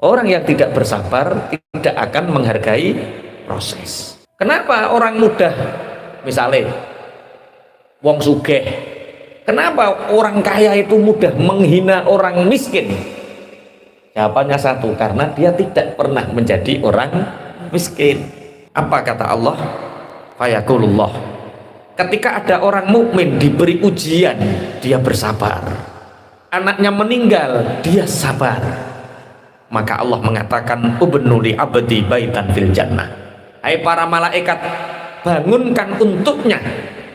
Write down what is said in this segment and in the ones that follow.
Orang yang tidak bersabar tidak akan menghargai proses. Kenapa orang mudah, misalnya wong sugih, kenapa orang kaya itu mudah menghina orang miskin? Jawabannya satu, karena dia tidak pernah menjadi orang miskin. Apa kata Allah? Fayaqulullah, ketika ada orang mukmin diberi ujian, dia bersabar. Anaknya meninggal, dia sabar. Maka Allah mengatakan, ubnu li abdi baitan fil jannah. Hai para malaikat, bangunkan untuknya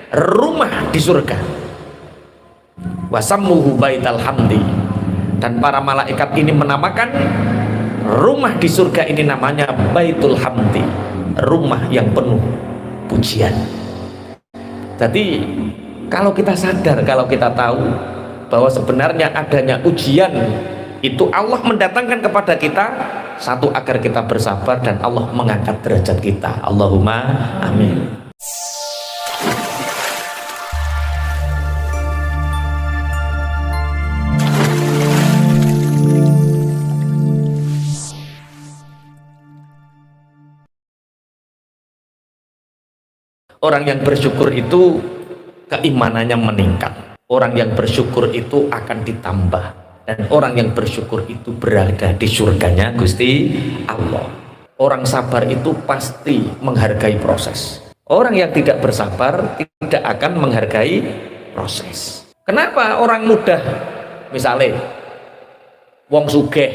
rumah di surga. Wasammuhu baital hamdi. Dan para malaikat ini menamakan rumah di surga ini namanya Baitul Hamdi, rumah yang penuh pujian. Jadi kalau kita sadar, kalau kita tahu bahwa sebenarnya adanya ujian itu Allah mendatangkan kepada kita, satu, agar kita bersabar dan Allah mengangkat derajat kita. Allahumma amin. Orang yang bersyukur itu keimanannya meningkat. Orang yang bersyukur itu akan ditambah. Dan orang yang bersyukur itu berada di surganya Gusti Allah. Orang sabar itu pasti menghargai proses. Orang yang tidak bersabar tidak akan menghargai proses. Kenapa orang mudah, misalnya wong sugih,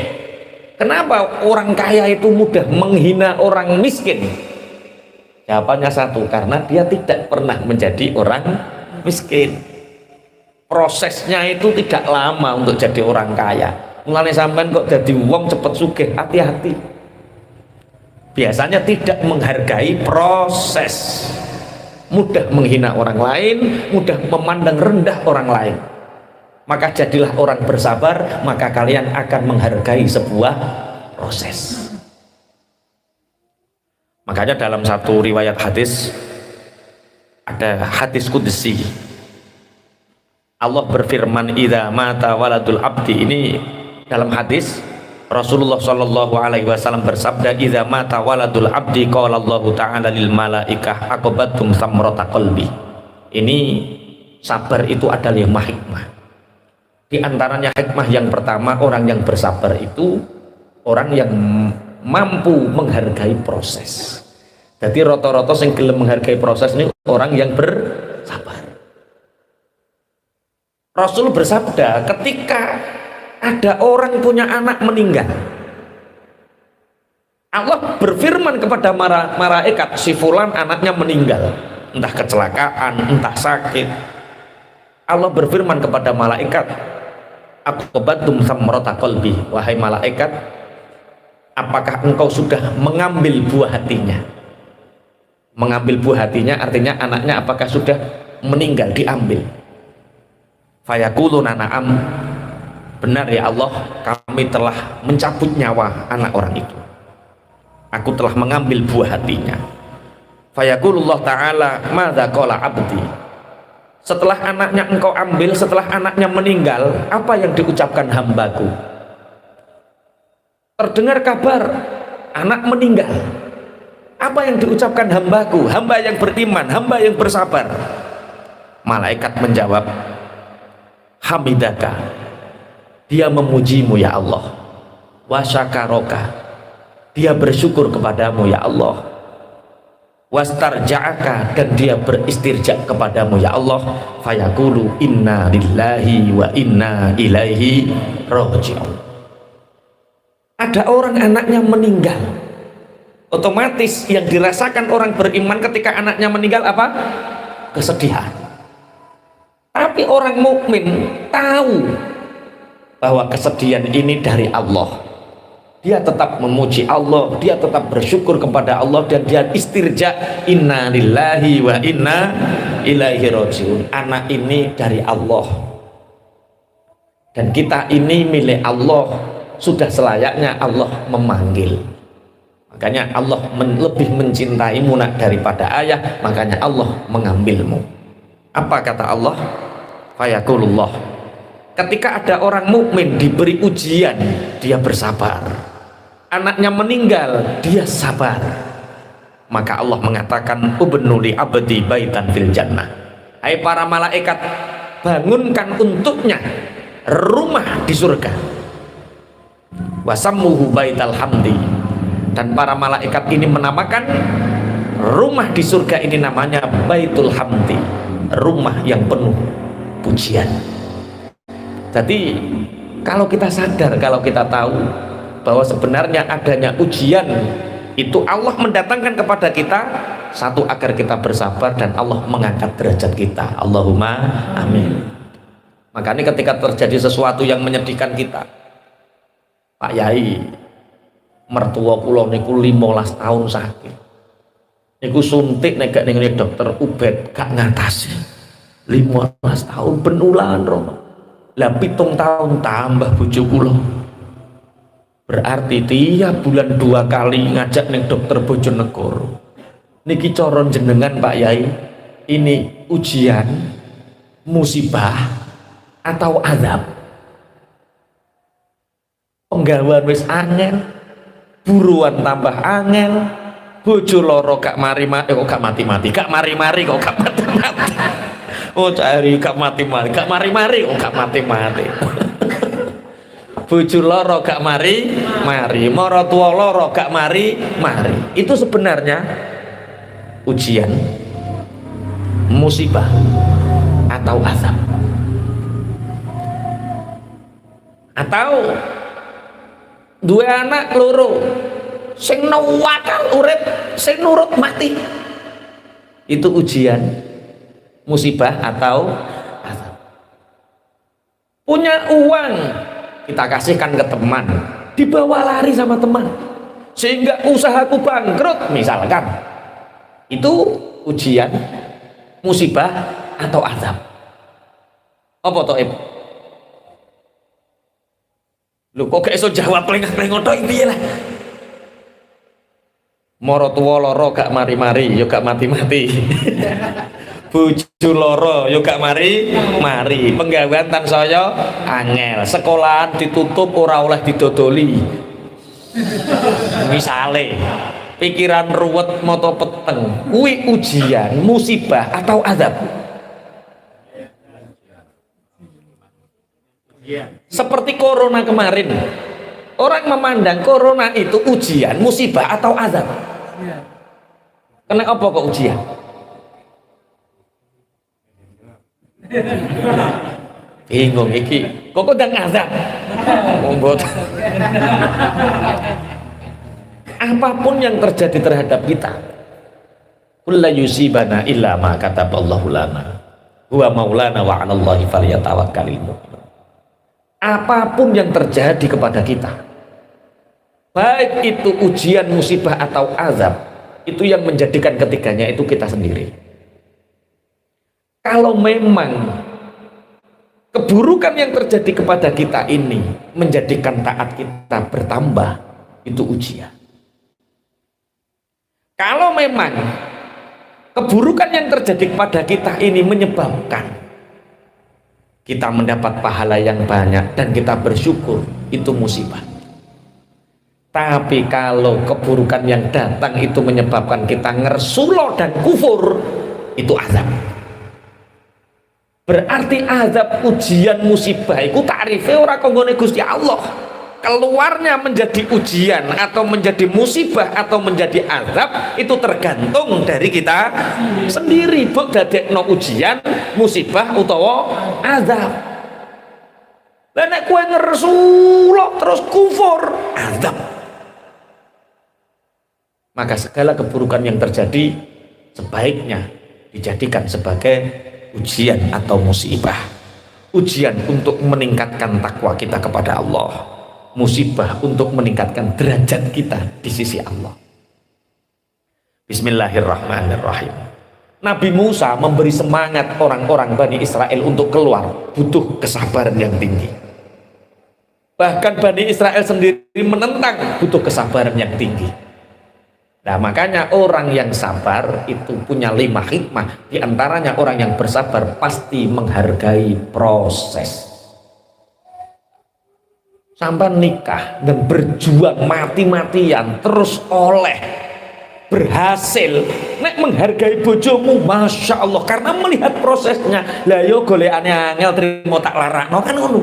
kenapa orang kaya itu mudah menghina orang miskin? Jawabannya satu, karena dia tidak pernah menjadi orang miskin. Prosesnya itu tidak lama untuk jadi orang kaya. Mulane sampean kok jadi wong cepet sugih, hati-hati. Biasanya tidak menghargai proses. Mudah menghina orang lain, mudah memandang rendah orang lain. Maka jadilah orang bersabar, maka kalian akan menghargai sebuah proses. Makanya dalam satu riwayat hadis, ada hadis qudsi, Allah berfirman, idza mata waladul abdi. Ini dalam hadis Rasulullah Shallallahu Alaihi Wasallam bersabda, idza mata waladul abdi qala Allah Ta'ala lil malaikah aqabatum samrata qalbi. Ini sabar itu ada 5 hikmah. Di antaranya hikmah yang pertama, orang yang bersabar itu orang yang mampu menghargai proses. Jadi rata-rata yang gelem menghargai proses ini orang yang bersabar. Rasul bersabda, ketika ada orang punya anak meninggal, Allah berfirman kepada malaikat, si fulan anaknya meninggal, entah kecelakaan, entah sakit. Allah berfirman kepada malaikat, aqabatum samrata qalbi, wahai malaikat, apakah engkau sudah mengambil buah hatinya? Mengambil buah hatinya artinya anaknya apakah sudah meninggal, diambil. Fayaquluna na'am, benar ya Allah, kami telah mencabut nyawa anak orang itu, aku telah mengambil buah hatinya. Fayaqulullah ta'ala, madza qala abdi, setelah anaknya engkau ambil, setelah anaknya meninggal, apa yang diucapkan hambaku? Terdengar kabar anak meninggal, apa yang diucapkan hambaku, hamba yang beriman, hamba yang bersabar? Malaikat menjawab, hamidaka, dia memujimu ya Allah, wa syakaraka, dia bersyukur kepadamu ya Allah, wastarja'aka, dan dia beristirja kepadamu ya Allah. Fayaqulu inna lillahi wa inna ilaihi raji'un. Ada orang anaknya meninggal, otomatis yang dirasakan orang beriman ketika anaknya meninggal apa? Kesedihan. Tapi orang mukmin tahu bahwa kesedihan ini dari Allah. Dia tetap memuji Allah, dia tetap bersyukur kepada Allah, dan dia istirja, inna lillahi wa inna ilaihi raji'un. Anak ini dari Allah dan kita ini milik Allah, sudah selayaknya Allah memanggil. Makanya Allah lebih mencintaimu nak daripada ayah, makanya Allah mengambilmu. Apa kata Allah? Fayaqulullah, ketika ada orang mukmin diberi ujian, dia bersabar. anaknya meninggal, dia sabar. Maka Allah mengatakan, ubnu li abdi baitan fil jannah. Hai para malaikat, bangunkan untuknya rumah di surga. Wasammuhu baital hamdi. Dan para malaikat ini menamakan rumah di surga ini namanya Baitul Hamdi, rumah yang penuh pujian. Jadi kalau kita sadar, kalau kita tahu bahwa sebenarnya adanya ujian itu Allah mendatangkan kepada kita, satu, agar kita bersabar dan Allah mengangkat derajat kita. Allahumma amin. Makanya ketika terjadi sesuatu yang menyedihkan kita, Pak Yai, mertua kula niku 15 tahun sakit, niku suntik nek gak ning dokter Ubed gak ngatasi. 15 tahun benulan rono. Lah 7 tahun tambah bojo kula. Berarti tiap bulan 2 kali ngajak ning dokter Bojonegoro. Niki cara jenengan Pak Yai, ini ujian, musibah atau azab? Penggawean wis angel, buruan tambah angel, bojo loro gak mari-mari kok gak mati-mati, gak mari-mari kok gak mati-mati. Oh cari gak mati-mati, gak mari-mari kok gak mati-mati. Bojo loro gak mari-mari, mara tuwa loro gak mari-mari. Itu sebenarnya ujian, musibah atau azab. Atau dua anak loro sing nawakal urip, sing nurut mati. Itu ujian, musibah atau azab. Punya uang kita kasihkan ke teman, dibawa lari sama teman sehingga usahaku bangkrut misalkan. Itu ujian, musibah atau azab. Apa toh Ibu? Lu kok gak iso jawab lengah-lengah tok piye lah. Mara tuwa lara gak mari-mari ya gak mati-mati. Bojo lara ya gak mari-mari. Penggawean tansaya angel, sekolahan ditutup ora oleh didodoli. Misale pikiran ruwet mata peteng, kuwi ujian, musibah atau azab? Seperti corona kemarin, orang memandang corona itu ujian, musibah atau azab. Kena apa kok ujian? Bingung iki, kok udah ngazab? Apapun yang terjadi terhadap kita, kullu yusibana illa ma kataballahu lana, huwa maulana wa 'alallahi falyatawakkalul mu'minun. Apapun yang terjadi kepada kita, baik itu ujian, musibah atau azab, itu yang menjadikan ketiganya itu kita sendiri. Kalau memang keburukan yang terjadi kepada kita ini menjadikan taat kita bertambah, itu ujian. Kalau memang keburukan yang terjadi kepada kita ini menyebabkan kita mendapat pahala yang banyak dan kita bersyukur, itu musibah. Tapi kalau keburukan yang datang itu menyebabkan kita ngersulo dan kufur, itu azab. Berarti azab, ujian, musibah itu tarifnya ora konggone Gusti Allah. Keluarnya menjadi ujian atau menjadi musibah atau menjadi azab itu tergantung dari kita sendiri. Buk dadekno ujian, musibah utawa azab. Lah nek kowe ngersulok terus kufur, azab. Maka segala keburukan yang terjadi sebaiknya dijadikan sebagai ujian atau musibah. Ujian untuk meningkatkan takwa kita kepada Allah, musibah untuk meningkatkan derajat kita di sisi Allah. Bismillahirrahmanirrahim. Nabi Musa memberi semangat orang-orang Bani Israel untuk keluar, butuh kesabaran yang tinggi. Bahkan Bani Israel sendiri menentang, butuh kesabaran yang tinggi. Nah makanya orang yang sabar itu punya 5 hikmah. Di antaranya orang yang bersabar pasti menghargai proses. sampai nikah dan berjuang mati-matian terus oleh berhasil nek menghargai bojomu, masya Allah, karena melihat prosesnya. Lah yo golekane angel trimo tak larakno kan ngono.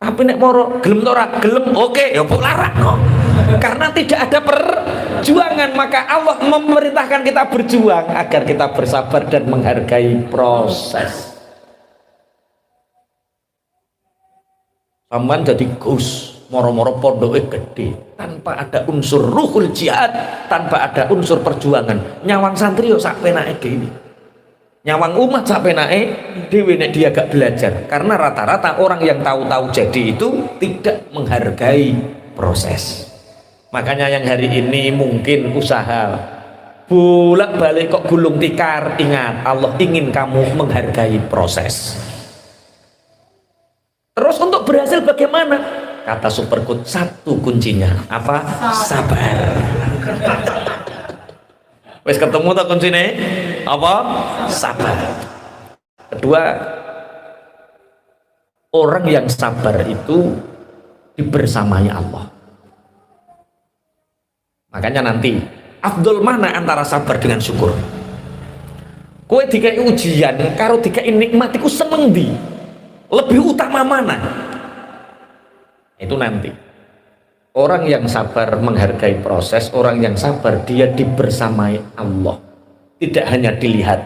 Tapi nek moro gelem ora gelem, oke ya mbok larakno. Karena tidak ada perjuangan, maka Allah memerintahkan kita berjuang agar kita bersabar dan menghargai proses. Sampeyan jadi gus moro-moro pondoke gede tanpa ada unsur ruhul jihad, tanpa ada unsur perjuangan, nyawang santri yo sak penake dhewe, nyawang umat sak penake dhewe nek dia gak belajar. Karena rata-rata orang yang tahu-tahu jadi itu tidak menghargai proses. Makanya yang hari ini mungkin usaha bolak-balik kok gulung tikar, ingat Allah ingin kamu menghargai proses. Terus untuk berhasil bagaimana? Kata Superfood, satu kuncinya apa? Sabar. Wes ketemu tak kuncinya? Apa? Sabar. Kedua, orang yang sabar itu dibersamai Allah. Makanya nanti afdol mana antara sabar dengan syukur? Kowe dikai ujian karo dikai nikmat iku seneng ndi? Lebih utama mana? Itu nanti. Orang yang sabar menghargai proses, orang yang sabar dia dibersamai Allah. Tidak hanya dilihat,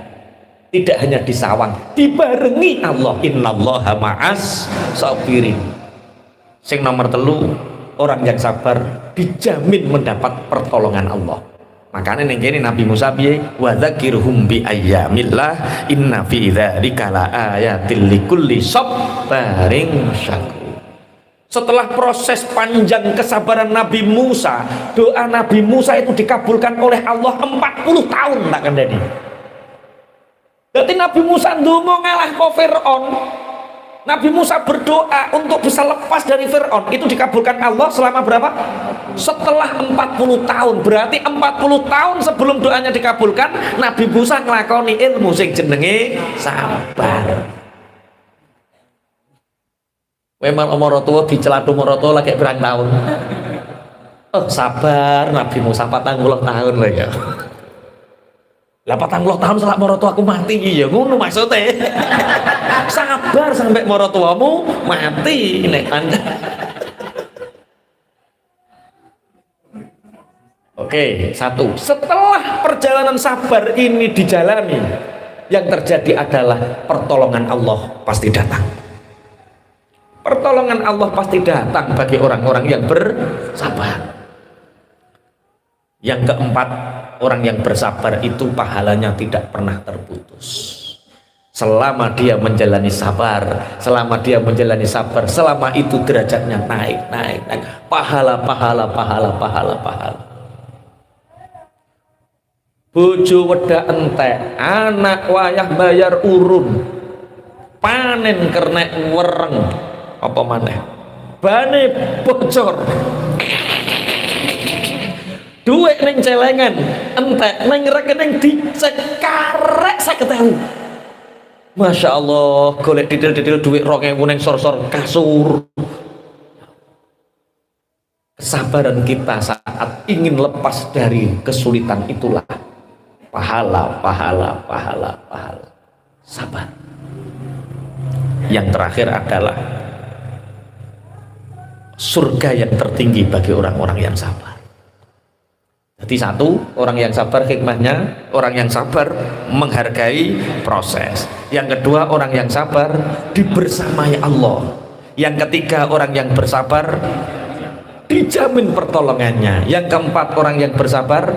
tidak hanya disawang, dibarengi Allah. Innallaha ma'as sabirin. Sing nomor telu, orang yang sabar dijamin mendapat pertolongan Allah. Makanya ning kene Nabi Musa piye? Wa dzakirhum bi ayyamillah inna fi dzalika laayatil likulli sabarin syakur. Setelah proses panjang kesabaran Nabi Musa, doa Nabi Musa itu dikabulkan oleh Allah 40 tahun tak kandhani. Jadi Nabi Musa ndonga ngalah ke Fir'aun. Nabi Musa berdoa untuk bisa lepas dari Fir'aun, itu dikabulkan Allah selama berapa? Setelah 40 tahun. Berarti 40 tahun sebelum doanya dikabulkan, Nabi Musa nglakoni ilmu sing jenenge sabar. Memang umur tua dicelatu umur tua lagi berang tahun. Oh sabar Nabi Musa 40 tahun lah ya. 80 tahun setelah morotua aku mati ya ngono maksudnya. Sabar sampai morotuamu mati nek Anda. Oke, satu. Setelah perjalanan sabar ini dijalani, yang terjadi adalah pertolongan Allah pasti datang. Pertolongan Allah pasti datang bagi orang-orang yang bersabar. Yang keempat, orang yang bersabar itu pahalanya tidak pernah terputus. Selama dia menjalani sabar, selama itu derajatnya naik. Pahala. Bojo wedak entek, anak wayah bayar urun, panen kernek wereng, apa maneh? Bane bocor. Duit neng celengan, entek neng rekening dicek karek 50.000. Masya Allah, golek detail-detail duit 2.000 neng sor-sor kasur. Kesabaran kita saat ingin lepas dari kesulitan itulah pahala. Sabar. Yang terakhir adalah surga yang tertinggi bagi orang-orang yang sabar. Jadi satu, orang yang sabar hikmahnya, orang yang sabar menghargai proses. Yang kedua, orang yang sabar dibersamai Allah. Yang ketiga, orang yang bersabar dijamin pertolongannya. Yang keempat, orang yang bersabar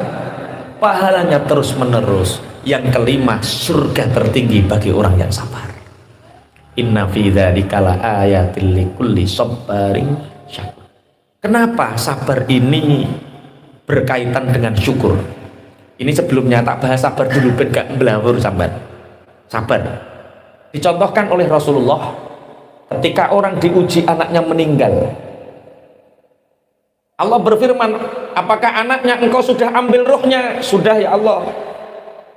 pahalanya terus menerus. Yang kelima, surga tertinggi bagi orang yang sabar. Inna fi dzalika laayatil likulli sabarin syakur. Kenapa sabar ini berkaitan dengan syukur? Ini sebelumnya tak bahas sabar dulu ben gak belawur sampean. Sabar dicontohkan oleh Rasulullah ketika orang diuji anaknya meninggal. Allah berfirman, apakah anaknya engkau sudah ambil rohnya? Sudah ya Allah.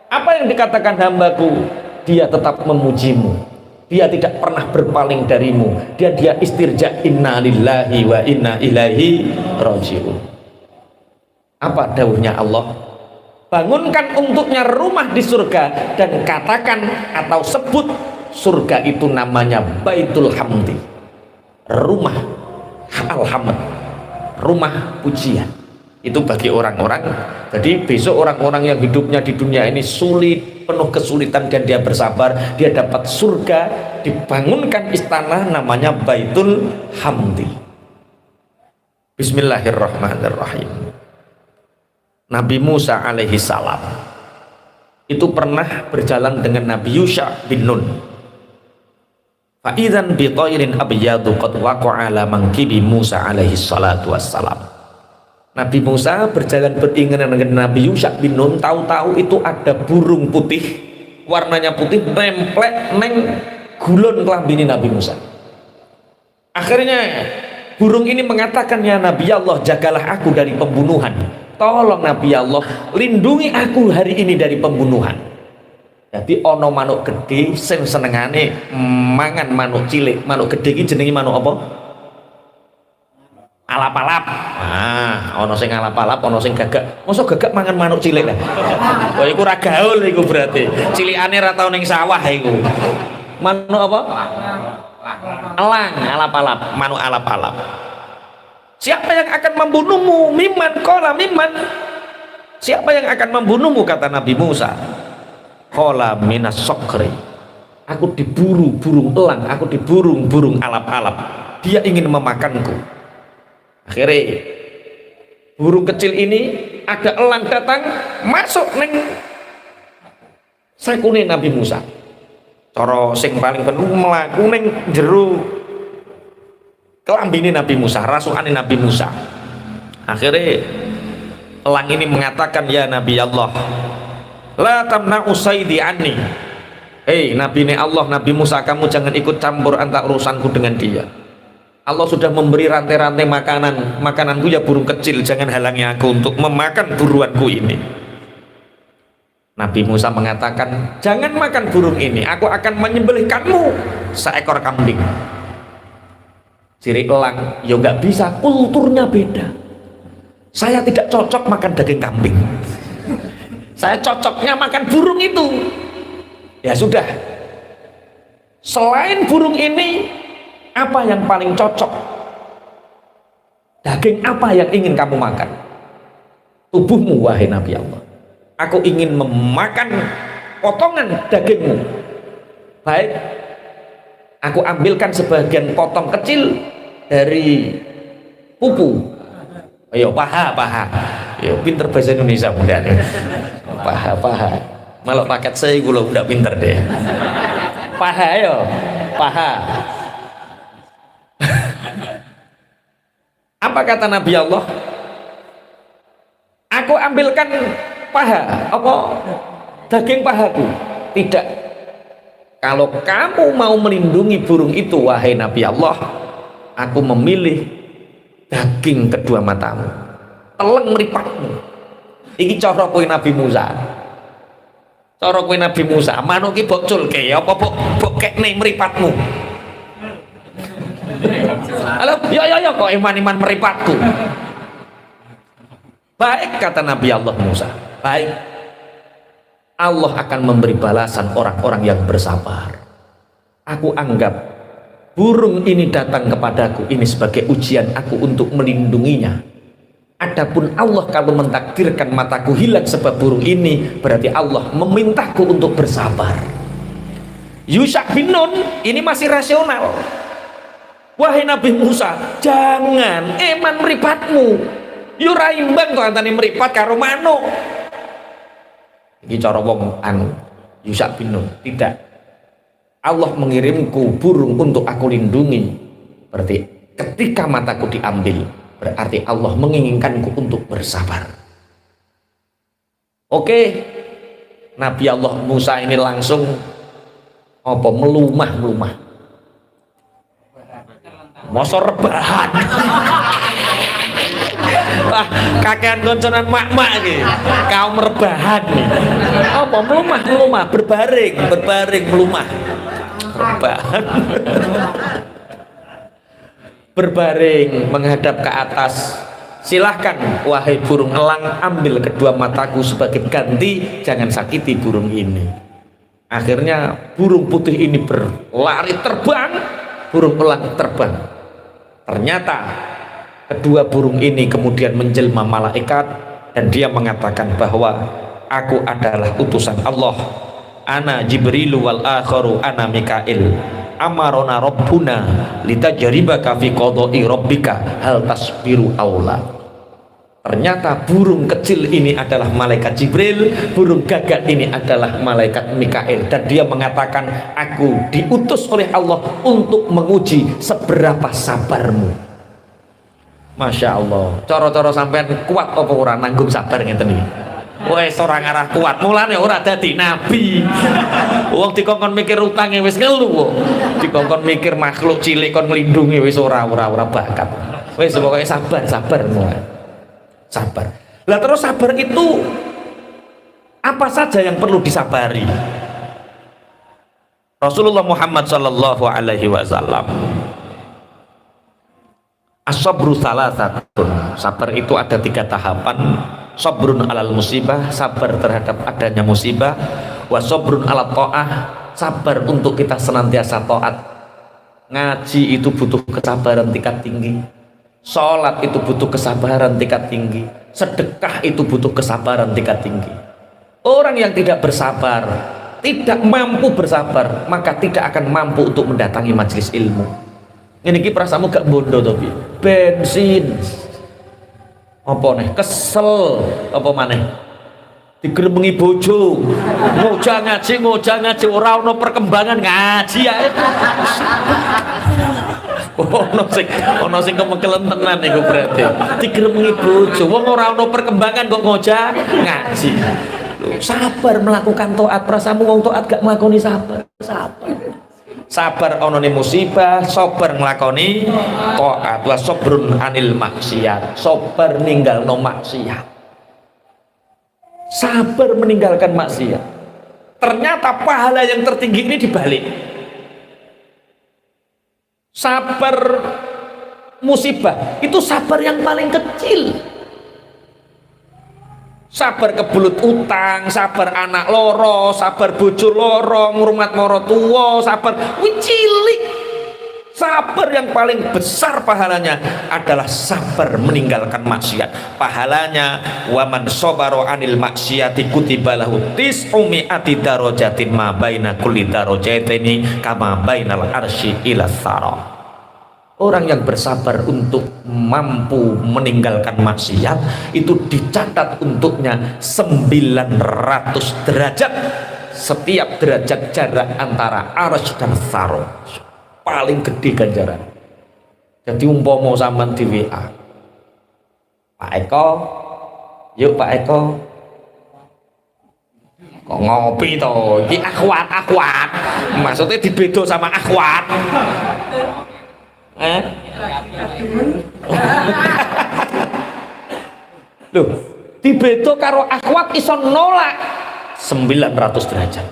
Apa yang dikatakan hambaku? Dia tetap memujimu. Dia tidak pernah berpaling darimu. Dia istirja, inna lillahi wa inna ilaihi rajiun. Apa dawuhnya Allah? Bangunkan untuknya rumah di surga dan katakan atau sebut surga itu namanya Baitul Hamdi, rumah alhamd, rumah pujian. Itu bagi orang-orang. Jadi besok orang-orang yang hidupnya di dunia ini sulit, penuh kesulitan, dan dia bersabar, dia dapat surga, dibangunkan istana namanya Baitul Hamdi. Bismillahirrahmanirrahim. Nabi Musa alaihi salam itu pernah berjalan dengan Nabi Yusha bin Nun. Fa'idzan bi thairin abyadu qad waqa'a ala mankibi Musa alaihi salatu wassalam. Nabi Musa berjalan beriringan dengan Nabi Yusha bin Nun, tahu-tahu itu ada burung putih, warnanya putih, nemplek neng gulon kelambini Nabi Musa. Akhirnya burung ini mengatakan, ya Nabi Allah, jagalah aku dari pembunuhan. Tolong Nabi Allah, lindungi aku hari ini dari pembunuhan. Jadi ono manuk gede sing senengane mangan manuk cilik. Manuk gede iki jenenge manuk apa? Alap-alap. Ono sing alap-alap, ono sing gagak. Mosok gagak mangan manuk cilik lah. Wah, iku ra gaul iku berarti. Cilikane ra tau ning sawah iku. Manuk apa? Elang, alap-alap, manuk alap-alap. Siapa yang akan membunuhmu? Miman qala miman. Siapa yang akan membunuhmu, kata Nabi Musa? Qala minas sokri. Aku diburu burung elang, aku diburu burung alap-alap. Dia ingin memakanku. Akhirnya burung kecil ini, ada elang datang masuk neng sakune Nabi Musa. Cara sing paling penuh mlaku neng jero kelambine Nabi Musa, rasukane Nabi Musa. Akhirnya elang ini mengatakan, ya Nabi Allah, la tamna'u saidi anni. Hei Nabi Allah, Nabi Musa, kamu jangan ikut campur antara urusanku dengan dia. Allah sudah memberi rantai-rantai makananku ya burung kecil, jangan halangi aku untuk memakan buruanku ini. Nabi Musa mengatakan, jangan makan burung ini, aku akan menyembelihkanmu seekor kambing. Ciri elang, ya nggak bisa, kulturnya beda. Saya tidak cocok makan daging kambing, saya cocoknya makan burung itu. Ya sudah, selain burung ini, apa yang paling cocok? Daging apa yang ingin kamu makan? Tubuhmu, wahai Nabi Allah. Aku ingin memakan potongan dagingmu. Baik, aku ambilkan sebagian potong kecil dari pupu. Ayo, paha. Ayo, pinter bahasa Indonesia mudah. Paha. Malah paket saya gue udah pinter deh. Paha, ayo, paha. Apa kata Nabi Allah? Aku ambilkan paha, apa? Daging pahaku. Tidak. Kalau kamu mau melindungi burung itu, wahai Nabi Allah, aku memilih daging kedua matamu, teleng meripatmu. Iki cara kowe Nabi Musa. Cara kowe Nabi Musa, manuk iki boculke apa bok kekne meripatmu. Halo, ya kok iman meripatku. Baik, kata Nabi Allah Musa. Baik, Allah akan memberi balasan orang-orang yang bersabar. Aku anggap burung ini datang kepadaku ini sebagai ujian aku untuk melindunginya. Adapun Allah kalau mentakdirkan mataku hilang sebab burung ini, berarti Allah memintaku untuk bersabar. Yusha bin Nun ini masih rasional. Wahai Nabi Musa, jangan eman meripatmu. Yura imbang kok antane meripat karo manuk. Iki cara wong anu Yusha bin Nun. Tidak. Allah mengirimku burung untuk aku lindungi. Berarti ketika mataku diambil, berarti Allah menginginkanku untuk bersabar. Oke. Nabi Allah Musa ini langsung apa melumah. Mosok rebahan. Wah, kakean konconan mak-mak iki. Kaum rebahan nih. Apa melumah, berbaring melumah. rebahan. Berbaring menghadap ke atas. Silahkan wahai burung elang, ambil kedua mataku sebagai ganti, jangan sakiti burung ini. Akhirnya burung putih ini berlari terbang, burung elang terbang. Ternyata kedua burung ini kemudian menjelma malaikat dan dia mengatakan bahwa aku adalah utusan Allah. Ana Jibrilu wal akharu ana Mikail. Amarona Rabbuna litajribaka fi qada'i rabbika hal tasbiru aula. Ternyata burung kecil ini adalah malaikat Jibril, burung gagak ini adalah malaikat Mikail, dan dia mengatakan aku diutus oleh Allah untuk menguji seberapa sabarmu. Masya Allah, coro-coro sampean kuat apa ora nanggung sabar ngeten iki. Wes ora ngarah kuat, mulane ora dadi nabi. Wong dikongkon mikir utange wis ngelu kok. Dikongkon mikir makhluk cilik kon nglindungi wis ora bakat. Wes pokoke sabar mulai. Sabar. Lah terus sabar itu apa saja yang perlu disabari? Rasulullah Muhammad sallallahu alaihi wasallam, as-sabru salasatun. Sabar itu ada 3 tahapan. Sabrun alal musibah, sabar terhadap adanya musibah. Wa sabrun ala ta'ah, sabar untuk kita senantiasa taat. Ngaji itu butuh kesabaran tingkat tinggi. Sholat itu butuh kesabaran tingkat tinggi. Sedekah itu butuh kesabaran tingkat tinggi. Orang yang tidak bersabar, tidak mampu bersabar, maka tidak akan mampu untuk mendatangi majelis ilmu. Ini prasamu gak bondo tapi bensin apa nih, kesel apa maneh digeremengi bojo, ngojah ngaji ora ono perkembangan ngaji ae. ono sing kemekelen tenan iku berarti digeremengi bojo, wong ora ono perkembangan kok ngojah ngaji. Sabar melakukan taat, prasamu wong taat gak nglakoni sabar. Sabar onone musibah, sabar nglakoni taat. Wa sabrun anil maksiat, sabar ninggalno maksiat. Sabar meninggalkan maksiat. Ternyata pahala yang tertinggi ini dibalik. Sabar musibah itu sabar yang paling kecil. Sabar kebelut utang, sabar anak loro, sabar bojo loro, ngurmat moro tuwa, sabar cilik. Sabar yang paling besar pahalanya adalah sabar meninggalkan maksiat. Pahalanya waman sabaro anil maksiati kutiba lahu tis'umi'ati darajatin ma baina kulli darajataini kama bainal arsy ila tsara. Orang yang bersabar untuk mampu meninggalkan maksiat itu dicatat untuknya 900 derajat. Setiap derajat jarak antara arsy dan tsara, paling gede ganjaran. Jadi umpama sampean di WA, Pak Eko, yuk Pak Eko, kok ngopi toh? Ini akhwat, maksudnya dibedo sama akhwat. Loh, dibedo karo akhwat iso nolak 900 derajat.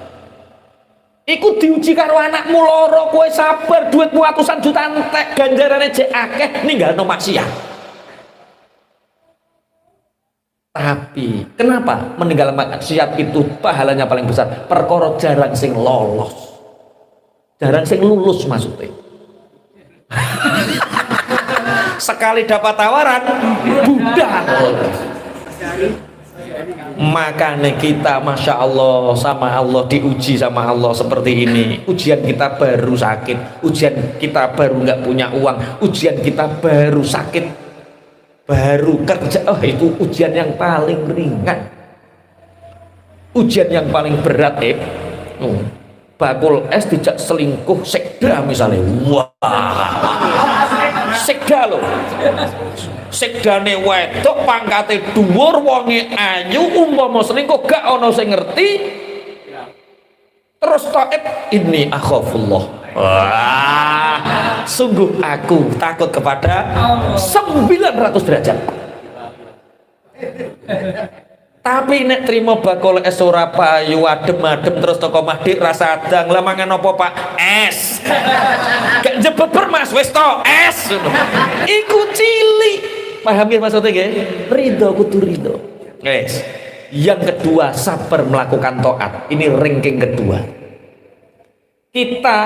Iku diuji karo anakmu loro, kowe sabar, duitmu ratusan juta entek, ganjarane jek akeh, ninggalno maksiat. Tapi kenapa meninggalkan maksiat itu pahalanya paling besar? Perkara jarang sing lolos, jarang sing lulus maksudnya. Sekali dapat tawaran budal. Makanya kita Masya Allah sama Allah, diuji sama Allah seperti ini. Ujian kita baru sakit, ujian kita baru nggak punya uang, ujian kita baru sakit, baru kerja. Oh, itu ujian yang paling ringan. Ujian yang paling berat bakul es dijak selingkuh sekda misalnya. Wah, sekda loh, sekdane wedok pangkate dhuwur, wonge ayu, umpama selingkuh gak ono sing ngerti, terus taib ini akhafullah. Wah, sungguh aku takut kepada 900 derajat. Tapi nek trimo bakul es ora payu adem-adem terus toko Mahdik rasa adang lah mangan apa Pak? Es. Gak jebeber Mas wis to es. Iku cilik. Pahami maksudnya nggih? Ridho kudu ridho. Guys. Yang kedua sabar melakukan taat. Ini ranking kedua. Kita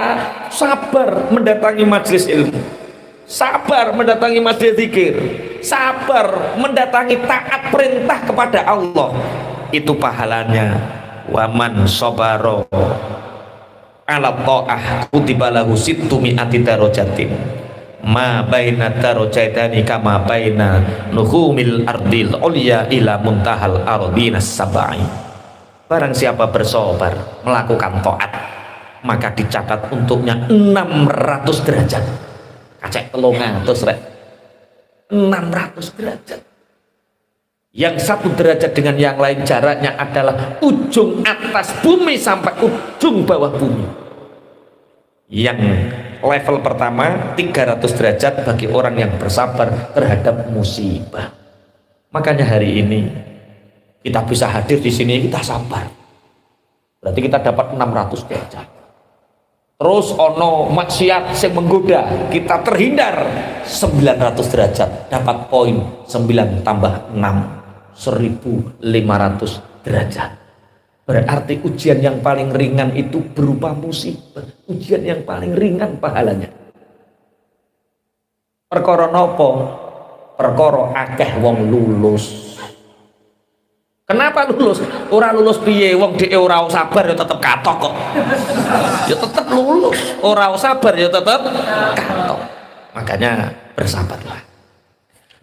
sabar mendatangi majelis ilmu. Sabar mendatangi majelis zikir, sabar mendatangi taat perintah kepada Allah, itu pahalanya. Waman sobaro ala ta'ah kutiba lahu sittu mi'ati darajatin ma baina darajaitani kama baina nuhumil ardil ulya ila muntahal ardinas sab'i. Barang siapa bersabar melakukan taat, maka dicatat untuknya 600 derajat. Cek telungan terus rek 600 derajat. Yang satu derajat dengan yang lain jaraknya adalah ujung atas bumi sampai ujung bawah bumi. Yang level pertama 300 derajat bagi orang yang bersabar terhadap musibah. Makanya hari ini kita bisa hadir di sini, kita sabar. Berarti kita dapat 600 derajat. Terus ono maksiat yang menggoda, kita terhindar 900 derajat, dapat poin 9 tambah 6 1500 derajat. Berarti ujian yang paling ringan itu berupa musibah. Ujian yang paling ringan pahalanya. Perkara nopo? Perkara akeh wong lulus. Kenapa lulus? Ora lulus piye? Wong dhek ora sabar ya tetep katok kok. Ya tetep lulus. Ora sabar ya tetep katok. Makanya bersabarlah.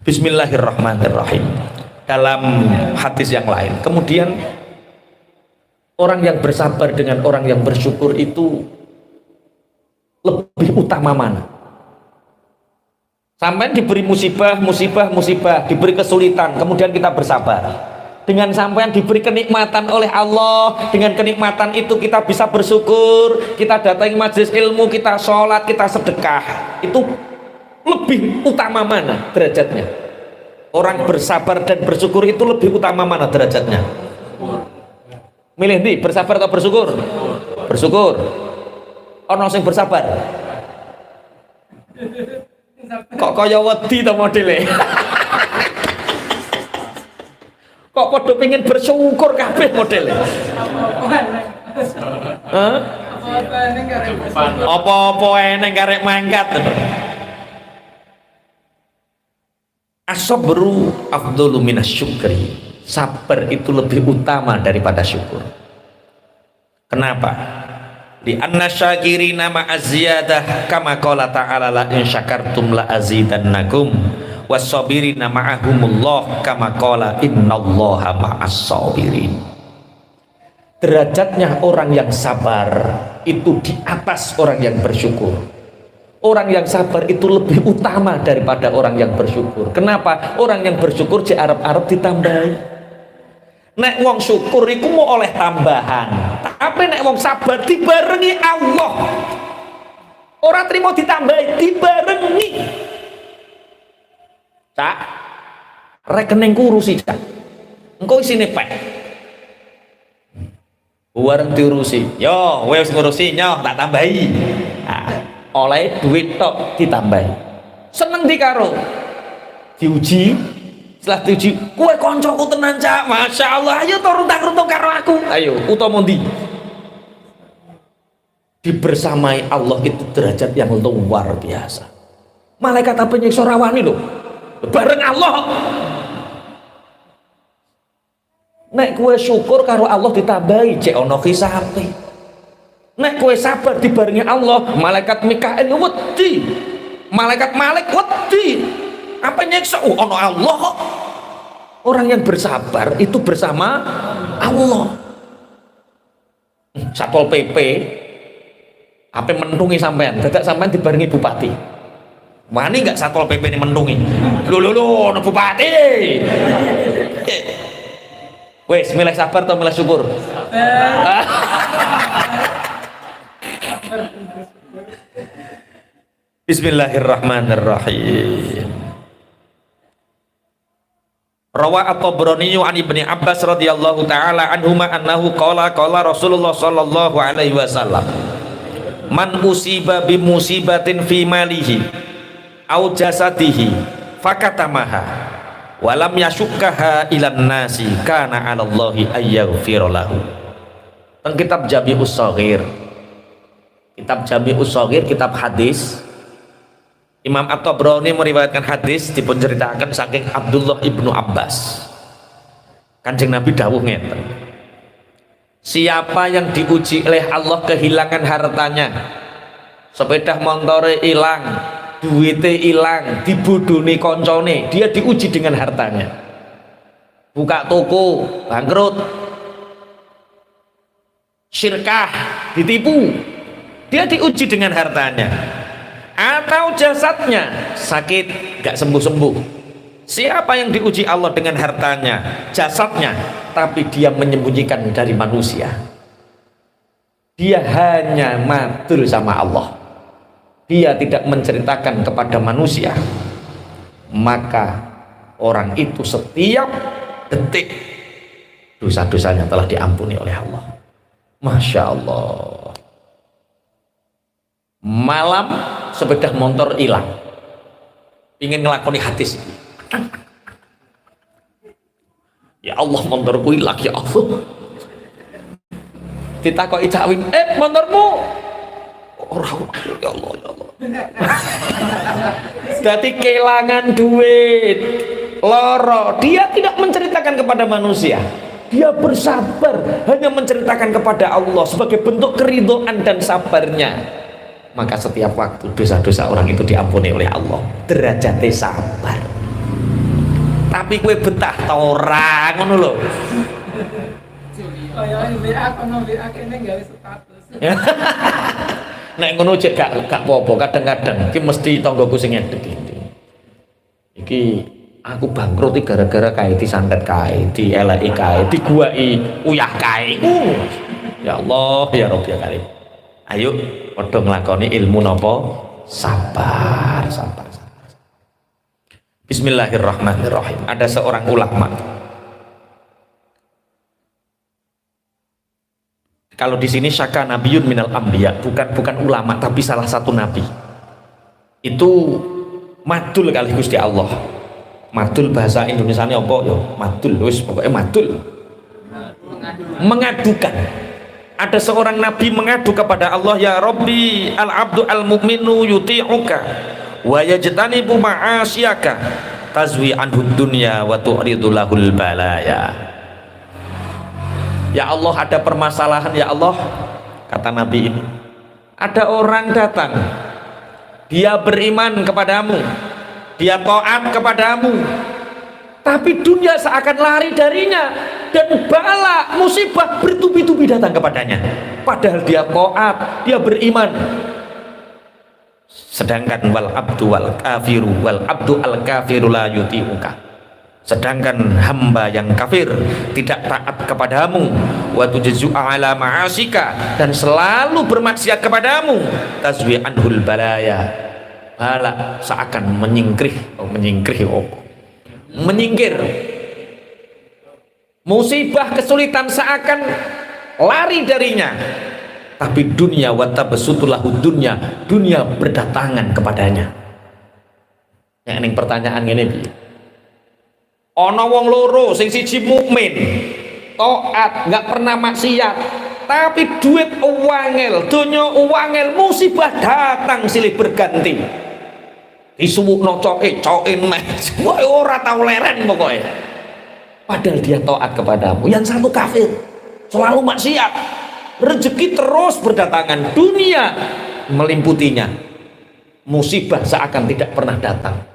Bismillahirrahmanirrahim. Dalam hadis yang lain, kemudian orang yang bersabar dengan orang yang bersyukur itu lebih utama mana? Sampai diberi musibah, diberi kesulitan, kemudian kita bersabar. Dengan sampean diberi kenikmatan oleh Allah, dengan kenikmatan itu kita bisa bersyukur, kita datangi majelis ilmu, kita sholat, kita sedekah. Itu lebih utama mana derajatnya? Orang bersabar dan bersyukur itu lebih utama mana derajatnya? Milih nih, bersabar atau bersyukur? Bersyukur. Ono sing bersabar. Kok kaya wedi to modele? Kok padha pengen bersyukur kabeh modele. Hah? Apa-apa eneng karek mangkat. As-sabru afdalu minasyukri. Sabar itu lebih utama daripada syukur. Kenapa? Li anna syakirina ma'aziyadah kama qala ta'ala la in syakartum la azidannakum wasabirina ma'ahumullah kama qala innallaha ma'as-sabirin. Derajatnya orang yang sabar itu di atas orang yang bersyukur. Orang yang sabar itu lebih utama daripada orang yang bersyukur. Kenapa? Orang yang bersyukur di Arab-Arab ditambahi. Nek wong syukur iku mau oleh tambahan. Tapi nek wong sabar dibarengi Allah. Orang terima ditambahi, dibarengi. Cak, rekening urusi cak. Engkau isine pek. Wareng diurusi. Yo, wes ngurusi nyoh tak tambahi. Nah, oleh duit tok ditambahi. Seneng dikaro. Diuji, setelah diuji, kue koncoku tenan cak. Masya Allah, ayo turun-turun karo aku. Ayo, utawa ndi? Dibersamai Allah itu derajat yang luar biasa. Malaikat apa nyiksa rawani lho. Bareng Allah. Nek kue syukur karo Allah ditambahi cek ono hisabe. Nek kue sabar dibarengi Allah, malaikat Mikail wedi. Malaikat Malik wedi. Apa nyiksa ono Allah kok. Orang yang bersabar itu bersama Allah. Satpol PP apa mendungi sampean, dadak sampean dibarengi bupati. Wani enggak Satpol PP ini mendungi? Lho, bupati. Wes, milih sabar atau milih syukur? Bismillahirrahmanirrahim. Rawa at-Tabrani an Ibnu Abbas radhiyallahu taala anhuma annahu qala Rasulullah sallallahu alaihi wasallam, man usiba bi musibatin fi malihi au jasadihi fakatamaha walam yashukkaha ilan nasi kana 'ala Allahi ayyaghfira lahu. Teng kitab Jami'us Shaghir, kitab hadis, Imam At-Tabrani meriwayatkan hadis dipun ceritakan saking Abdullah ibnu Abbas. Kanjeng Nabi dawuh ngeten, siapa yang diuji oleh Allah kehilangan hartanya, sepeda montore hilang, duitnya hilang, dibodoni koncone, dia diuji dengan hartanya. Buka toko bangkrut, syirkah ditipu, dia diuji dengan hartanya. Atau jasadnya sakit gak sembuh-sembuh, siapa yang diuji Allah dengan hartanya, jasadnya, tapi dia menyembunyikan dari manusia, dia hanya madul sama Allah, dia tidak menceritakan kepada manusia, maka orang itu setiap detik dosa-dosanya telah diampuni oleh Allah. Masya Allah. Malam sepeda motor hilang, ingin ngelakoni hadis ini, ya Allah motorku hilang ya Allah, ditakoki cawin, motormu orang, ya Allah ya Allah. Jadi kehilangan duit, loro, dia tidak menceritakan kepada manusia, dia bersabar hanya menceritakan kepada Allah sebagai bentuk keridhaan dan sabarnya. Maka setiap waktu dosa-dosa orang itu diampuni oleh Allah, derajatnya sabar. Tapi kue betah ta ora ngono lho. Nek ngono cek gak apa-apa, kadang-kadang iki mesti tanggoku sing ngedek iki. Iki aku bangkrut iki gara-gara kae disantet kae, dieleki kae, diguwaki uyah kae. Ya Allah ya Rabb ya Karim. Ayo padha nglakoni ilmu napa? Sabar. Bismillahirrahmanirrahim. Ada seorang ulama, kalau di sini syaka nabiyun minal anbiya, bukan ulama tapi salah satu nabi. Itu madul kali Gusti Allah. Madul bahasa Indonesianya apa ya? Madul, wis pokoknya madul. Mengadukan. Ada seorang nabi mengadu kepada Allah, ya Rabbi, al-abdu al-mu'minu yuti'uka wa yajtanibu ma'asyaka tazwi anhu dunya wa tu'ridu lahul balaya. Ya Allah, ada permasalahan ya Allah, kata nabi ini. Ada orang datang, dia beriman kepadamu, dia taat kepadamu, tapi dunia seakan lari darinya, dan bala musibah bertubi-tubi datang kepadanya, padahal dia taat, dia beriman. Sedangkan wal abdu al kafiru la yuti'uka, sedangkan hamba yang kafir tidak taat kepadamu, wa tujzu ala ma'asika, dan selalu bermaksiat kepadamu, tazwi anhul balaya, bala seakan menyingkir, musibah kesulitan seakan lari darinya, tapi dunia watabasutulahu dunia berdatangan kepadanya. Yang ini pertanyaan ini bi, ana wong loro, sing siji mukmin taat nggak pernah maksiat, tapi duit uangel, dunia uangel, musibah datang silih berganti, disuwukno coke meh, ora tau leren pokoknya. Padahal dia taat kepadamu. Yang satu kafir, selalu maksiat, rezeki terus berdatangan, dunia melimputinya, musibah seakan tidak pernah datang.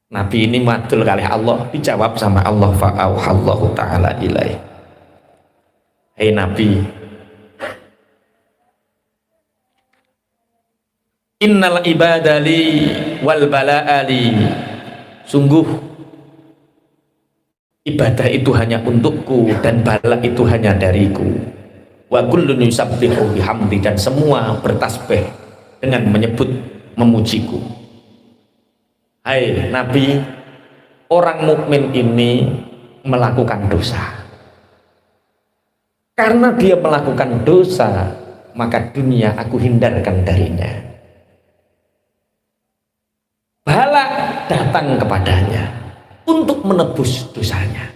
Nabi ini madul kali Allah, dijawab sama Allah, fa'auhallahu ta'ala ilaih. Hei Nabi, innal ibadali wal bala'ali, sungguh ibadah itu hanya untukku dan bala itu hanya dariku. Wa kullun yusabbihu bihamdi, dan semua bertasbih dengan menyebut memujiku. Hai Nabi, orang mukmin ini melakukan dosa. Karena dia melakukan dosa, maka dunia aku hindarkan darinya. Bala datang kepadanya untuk menebus dosanya,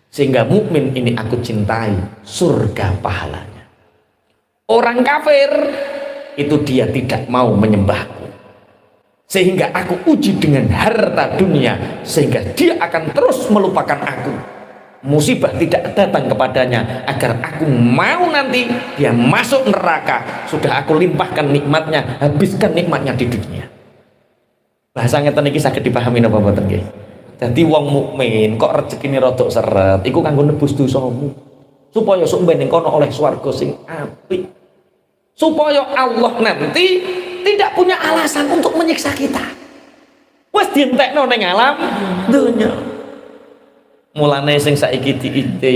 sehingga mukmin ini aku cintai surga pahalanya. Orang kafir itu dia tidak mau menyembahku, sehingga aku uji dengan harta dunia, sehingga dia akan terus melupakan aku. Musibah tidak datang kepadanya agar aku mau nanti dia masuk neraka. Sudah aku limpahkan nikmatnya, habiskan nikmatnya di dunia. Bahasa ngeten iki saged dipahami napa mboten nggih? Dadi wong mukmin kok rezekine rada seret, iku kanggo nebus dosamu. Supaya sok ben ning kono oleh swarga sing apik. Supaya Allah nanti tidak punya alasan untuk menyiksa kita. Wes dientekno ning alam dunya. Mulane sing saiki diite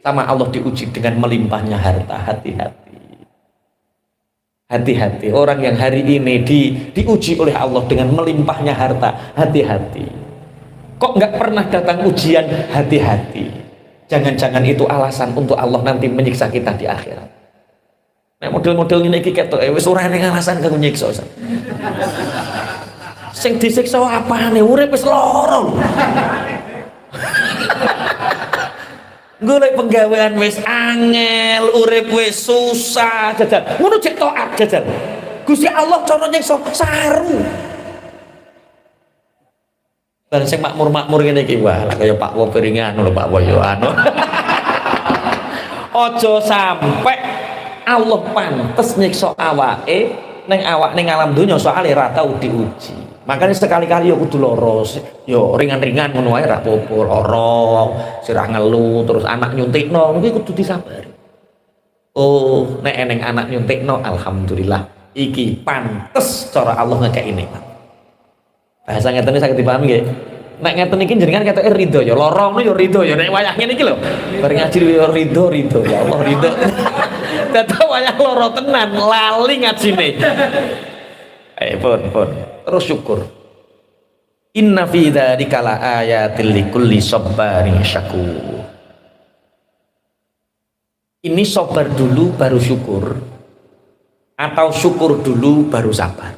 sama Allah diuji dengan melimpahnya harta, hati-hati. Hati-hati, orang yang hari ini diuji oleh Allah dengan melimpahnya harta, hati-hati. Kok nggak pernah datang ujian, hati-hati. Jangan-jangan itu alasan untuk Allah nanti menyiksa kita di akhirat. Nah, model-model ini ketok, wis ora ning alasan kanggo nyiksa. Sing disiksa apane? Urip wis lara. Golek penggawean wis angel, urip wis susah, jajal. Ngono jek taat jajal. Gusti Allah cara nyiksa saru. Bareng sing makmur-makmur ngene iki wah, kaya Pak Wo piringan lho Pak Wo yo anu. Aja sampai Allah pantes nyiksa awake ning awak ning alam donya soalé ra tau diuji. Makanya sekali-kali yo kudu lara, yo ringan-ringan ngono wae ra apa-apa, lara, sirah ngelu terus anak nyuntikno niku kudu disabari. Oh, nek eneng anak nyuntikno alhamdulillah iki pantes cara Allah ngekeki nikmat. Bahasa ngeten iki saged dipahami nggih. Nek ngeten iki jenengan ketoke ridho ya, lara ngono ya ridho ya, nek wayah ngene iki lho. Bareng ngaji yo ridho ya Allah ridho. Dadi wayah lara tenan lali ngajine. Pun terus syukur. Inna fi dzalika laayatil likulli sabarin syakur. Ini sabar dulu baru syukur atau syukur dulu baru sabar?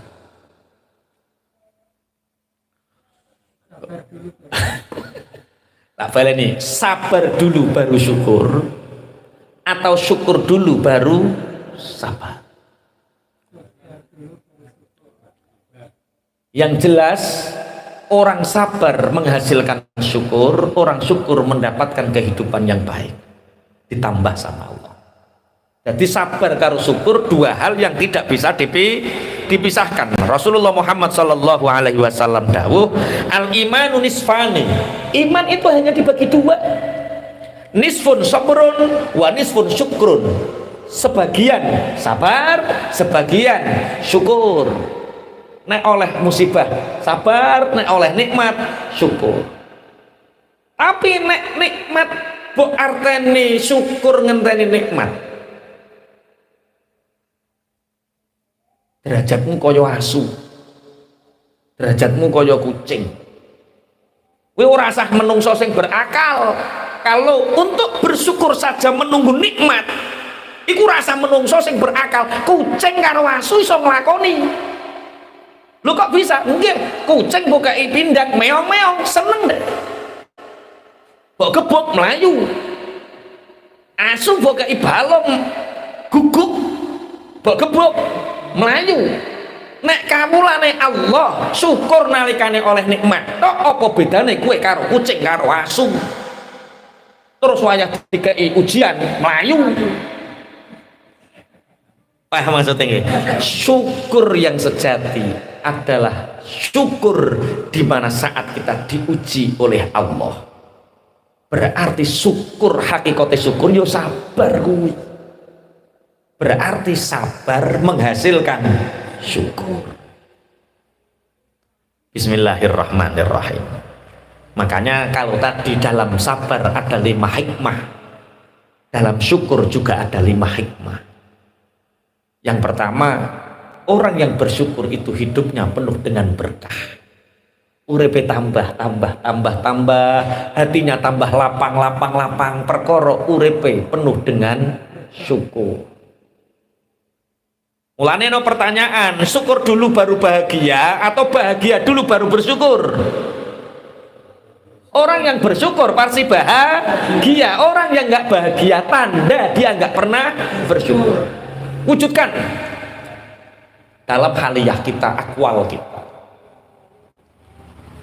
Tak baleni, sabar dulu baru syukur atau syukur dulu baru sabar? Yang jelas orang sabar menghasilkan syukur, orang syukur mendapatkan kehidupan yang baik ditambah sama Allah. Jadi sabar karo syukur dua hal yang tidak bisa dipisahkan. Rasulullah Muhammad sallallahu alaihi wasallam dawuh, al imanu nisfani. Iman itu hanya dibagi dua. Nisfun sabrun wa nisfun syukrun. Sebagian sabar, sebagian syukur. Nek oleh musibah sabar, nek oleh nikmat syukur. Tapi nek nikmat mbok arteni syukur ngenteni nikmat, derajatmu kaya asu, derajatmu kaya kucing. Kowe ora usah menungso sing berakal. Kalau untuk bersyukur saja menunggu nikmat, iku rasa menungso sing berakal. Kucing karo asu iso nglakoni. Lu kok bisa? Nggih, kucing bukai pindang, meong-meong, seneng deh. Mbok gebuk melayu. Asu bukai balong, guguk, mbok gebuk melayu. Nek kamulane Allah, syukur nalikane oleh nikmat. Tok apa bedane kowe karo kucing karo asu? Terus wayah dikei ujian melayu. Paham maksudnya? Syukur yang sejati adalah syukur di mana saat kita diuji oleh Allah. Berarti syukur, hakikatnya syukur yo sabar kuwi. Berarti sabar menghasilkan syukur. Bismillahirrahmanirrahim. Makanya kalau tadi dalam sabar ada 5 hikmah, dalam syukur juga ada 5 hikmah. Yang pertama, orang yang bersyukur itu hidupnya penuh dengan berkah. uripe tambah, hatinya tambah lapang, perkara uripe penuh dengan syukur. Mulane no pertanyaan, syukur dulu baru bahagia atau bahagia dulu baru bersyukur? Orang yang bersyukur pasti bahagia, orang yang nggak bahagia tanda dia nggak pernah bersyukur. Wujudkan dalam haliyah kita, akwal kita.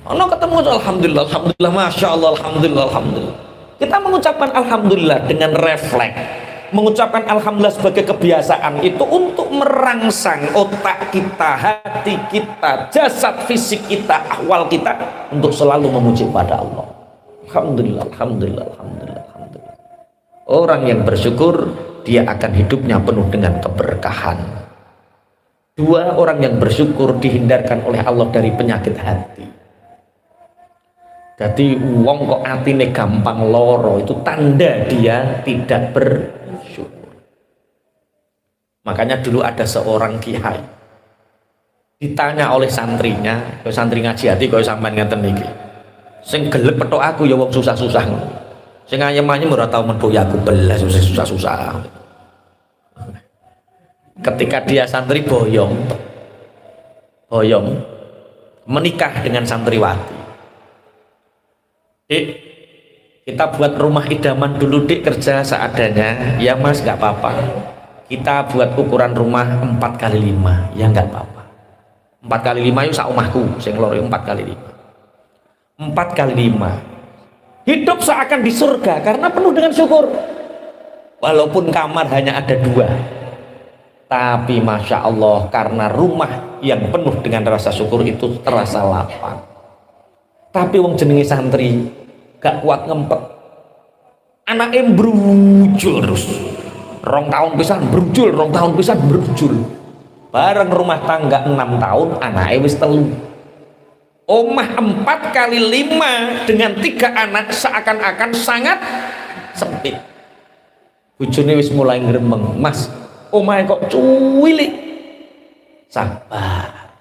Allah ketemu alhamdulillah, masya Allah, alhamdulillah. Kita mengucapkan alhamdulillah dengan refleks, mengucapkan alhamdulillah sebagai kebiasaan itu untuk merangsang otak kita, hati kita, jasad fisik kita, ahwal kita untuk selalu memuji pada Allah. Alhamdulillah. Orang yang bersyukur dia akan hidupnya penuh dengan keberkahan. Dua, orang yang bersyukur dihindarkan oleh Allah dari penyakit hati. Jadi wong kok atine gampang loro itu tanda dia tidak bersyukur. Makanya dulu ada seorang kiai ditanya oleh santrinya, santri ngaji hati kok sampean ngeten niki. Sing gelem petok aku ya wong susah-susah. Sing ayem-ayem ora tau menboya aku belas susah-susah. Ketika dia santri boyong menikah dengan santriwati. Dik, kita buat rumah idaman dulu dik, kerja seadanya. Ya mas, gak apa-apa. Kita buat ukuran rumah 4x5. Ya gak apa-apa. 4x5 itu saumahku, sing loro 4x5. 4x5. Hidup seakan di surga karena penuh dengan syukur. Walaupun kamar hanya ada 2, tapi masya Allah karena rumah yang penuh dengan rasa syukur itu terasa lapang. Tapi wong jenenge santri gak kuat ngempet, anaknya brujul terus 2 tahun pisan brujul, bareng rumah tangga 6 tahun anaknya wis 3. Omah 4x5 dengan 3 anak seakan-akan sangat sempit. Bojone wis mulai ngremeng, mas omah kok cuwilik. Sabar,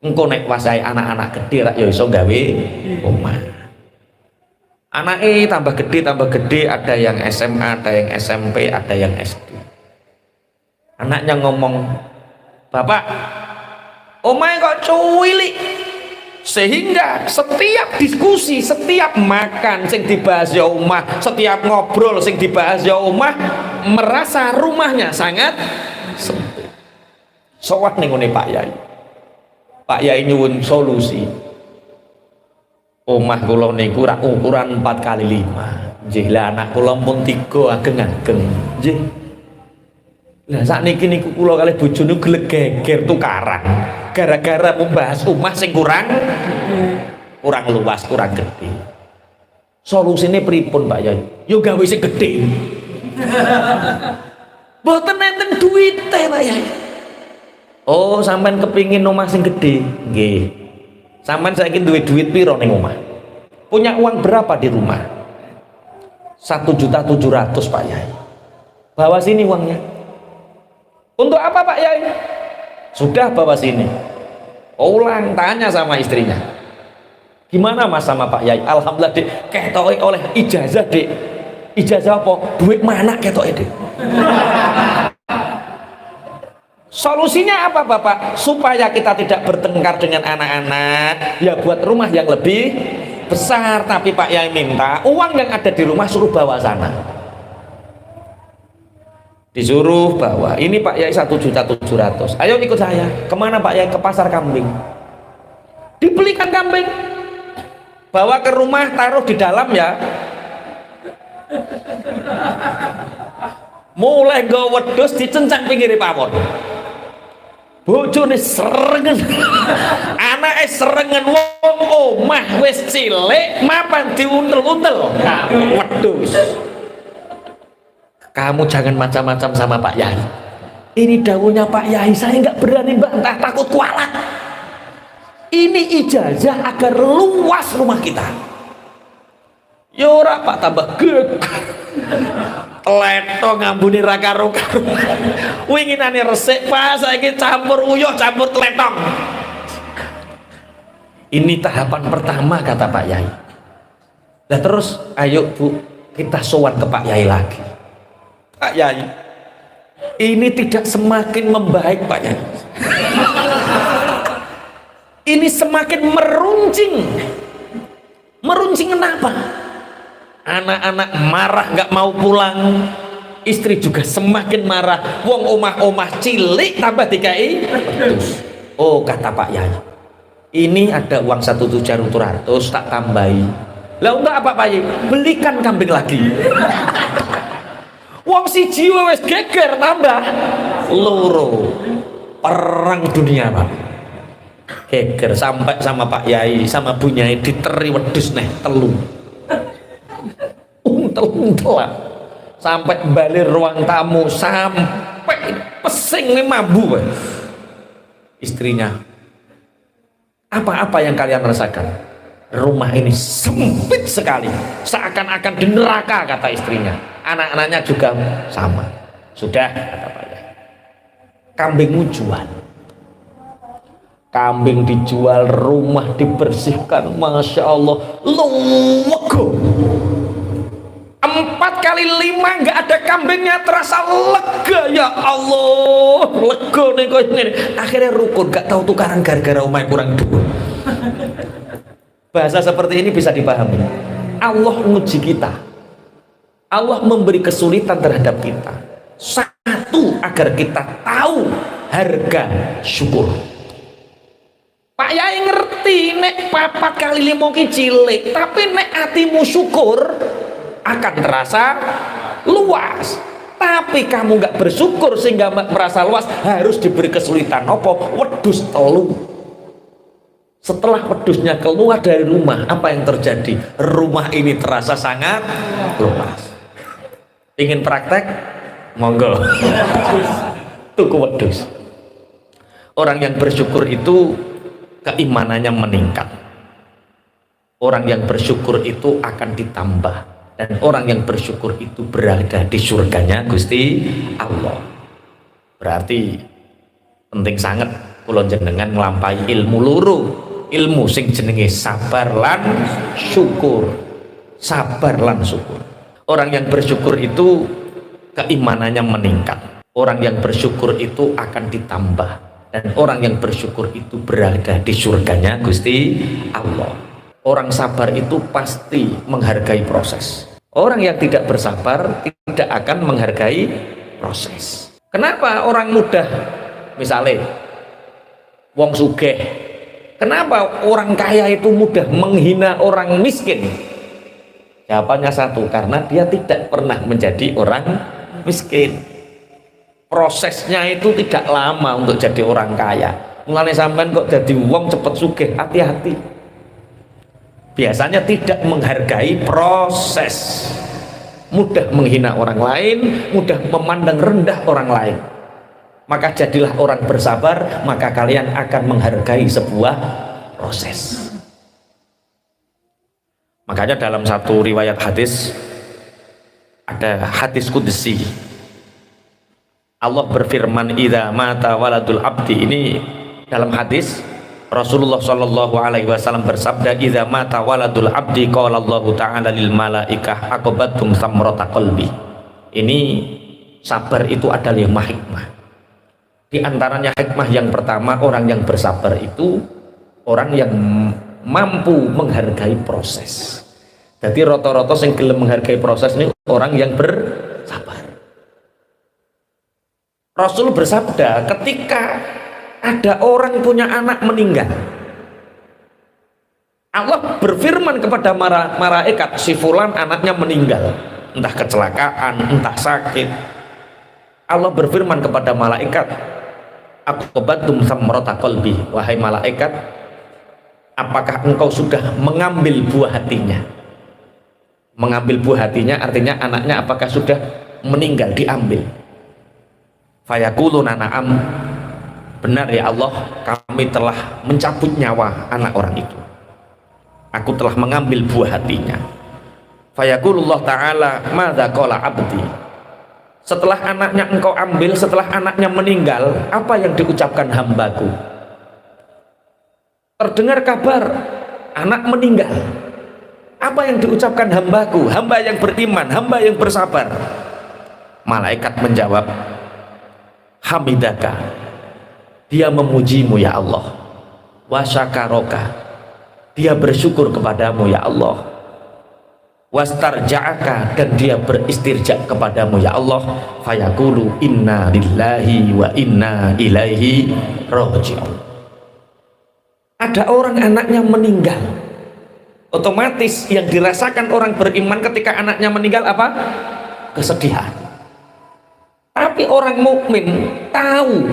engko nek wasahe anak-anak gede rak ya iso gawe omah. Anaknya tambah gede, ada yang SMA, ada yang SMP, ada yang SD. Anaknya ngomong, bapak omah kok cuwilik. Sehingga setiap diskusi, setiap makan sing dibahas ya omah, setiap ngobrol sing dibahas ya omah, merasa rumahnya sangat sempit. Sowah ning ngene Pak Yai. Pak Yai nyuwun solusi. Omah kula niku rak ukuran 4x5. Nggih, lah anak kula pun 3 ageng-ageng. Nggih. Lah sakniki niku kula kalih bojone gelek geger tukaran. Gara-gara membahas omah sing kurang luas, kurang gede. Solusine pripun Pak Yai? Yo gawe sing gede. Mboten enten duwite Pak Yai. Oh, sampean kepingin omah sing gede? Nggih. Sampean saiki duwe duit piro ning omah? Punya uang berapa di rumah? 1.700.000 Pak Yai. Bawa sini uangnya. Untuk apa Pak Yai? Sudah bawa sini. Ulang tanya sama istrinya. Gimana mas sama Pak Yai? Alhamdulillah dek, ketoke oleh ijazah dek. Ijazah apa? Duit mana ketoke dek? Solusinya apa Bapak? Supaya kita tidak bertengkar dengan anak-anak, ya buat rumah yang lebih besar. Tapi Pak Yai minta uang yang ada di rumah suruh bawa sana. Disuruh bawa. Ini Pak Yai 1.700.000. Ayo ikut saya. Kemana Pak Yai? Ke pasar kambing. Dibelikan kambing. Bawa ke rumah, taruh di dalam ya. Mulai nggo wedhus dicencang pinggire pawon. Bojone serengen, anake serengen, wong omah wis cilik mapan diuntel-untel. Wedhus. Kamu jangan macam-macam sama Pak Yai. Ini dawuhnya Pak Yai, saya nggak berani bantah, takut kualat. Ini ijazah agar luas rumah kita. Ya ora Pak, tambah gek. Tleto ngambuni ra karo-karuan. Winginane resik Pak, saiki campur uyuh, campur tletong. Ini tahapan pertama, kata Pak Yai. Nah terus ayo Bu, kita sowan ke Pak Yai lagi. Pak Yai, ini tidak semakin membaik Pak Yai. Ini semakin meruncing. Meruncing kenapa? Anak-anak marah nggak mau pulang, istri juga semakin marah. Wong omah-omah cilik tambah dikai. Oh kata Pak Yai, ini ada uang 1.700 tak tambahi. Lah untuk apa Pak Yai? Belikan kambing lagi. Wong siji wis geger tambah loro. Perang dunia Pak. Geger sampai sama Pak Yai sama Bu Nyai diteri wedhus neh telu. Untel-untelan sampai balik ruang tamu, sampai pesing nih mabu. Istrinya, apa-apa yang kalian rasakan? Rumah ini sempit sekali, seakan-akan di neraka, kata istrinya. Anak-anaknya juga sama. Sudah, kata Pak Yai, kambingmu jual. Kambing dijual, rumah dibersihkan, Masya Allah, luwego. 4 kali 5 nggak ada kambingnya, terasa lega. Ya Allah, lega nih kok ini. Akhirnya rukun, nggak tahu tukaran gara-gara umai kurang dua. Bahasa seperti ini bisa dipahami. Allah nguji kita, Allah memberi kesulitan terhadap kita, satu agar kita tahu harga syukur. Pak Yai ngerti nek 4 kali 5 ki cilik, tapi nek hatimu syukur akan terasa luas. Tapi kamu nggak bersyukur sehingga merasa luas, harus diberi kesulitan. Apa? Wedhus telu. Setelah wedhusnya keluar dari rumah, apa yang terjadi? Rumah ini terasa sangat luas. Ingin praktek? Monggo. Tuku wedhus. Orang yang bersyukur itu keimanannya meningkat. Orang yang bersyukur itu akan ditambah, dan orang yang bersyukur itu berada di surganya Gusti Allah. Berarti penting sangat kula jenengan nglampahi ilmu loro, ilmu sing jenenge sabar lan syukur. Sabar lan syukur. Orang yang bersyukur itu keimanannya meningkat. Orang yang bersyukur itu akan ditambah, dan orang yang bersyukur itu berada di surganya Gusti Allah. Orang sabar itu pasti menghargai proses. Orang yang tidak bersabar tidak akan menghargai proses. Kenapa orang mudah, misalnya wong sugih, kenapa orang kaya itu mudah menghina orang miskin? Jawabannya satu, karena dia tidak pernah menjadi orang miskin. Prosesnya itu tidak lama untuk jadi orang kaya. Mulane sampean kok jadi wong cepet sugih, hati-hati. Biasanya tidak menghargai proses, mudah menghina orang lain, mudah memandang rendah orang lain. Maka jadilah orang bersabar, maka kalian akan menghargai sebuah proses. Makanya dalam satu riwayat hadis, ada hadis qudsi, Allah berfirman, idza mata waladul abdi. Ini dalam hadis Rasulullah Shallallahu Alaihi Wasallam bersabda, idza mata waladul abdi qala Allahu Ta'ala lil malaikah aqbatum samrata qalbi. Ini sabar itu ada 5 hikmah. Di antaranya hikmah yang pertama, orang yang bersabar itu orang yang mampu menghargai proses. Jadi rata-rata yang gelem menghargai proses ini orang yang bersabar. Rasul bersabda, ketika ada orang punya anak meninggal, Allah berfirman kepada malaikat, si fulan anaknya meninggal, entah kecelakaan, entah sakit. Allah berfirman kepada malaikat, aqbatum samrata qalbi, wahai malaikat, apakah engkau sudah mengambil buah hatinya? Mengambil buah hatinya artinya anaknya apakah sudah meninggal, diambil. Fayaquluna na'am, benar ya Allah, kami telah mencabut nyawa anak orang itu, aku telah mengambil buah hatinya. Fayaqulullah ta'ala, madza qala abdi, setelah anaknya engkau ambil, setelah anaknya meninggal, apa yang diucapkan hambaku? terdengar kabar anak meninggal, apa yang diucapkan hambaku, hamba yang beriman, hamba yang bersabar? Malaikat menjawab, hamidaka, dia memujimu ya Allah, wa syakaroka, dia bersyukur kepadamu ya Allah, wastarja'aka, dan dia beristirja kepadamu ya Allah. Fayaqulu inna lillahi wa inna ilaihi raji'un. Ada orang anaknya meninggal, otomatis yang dirasakan orang beriman ketika anaknya meninggal apa? Kesedihan. Tapi orang mukmin tahu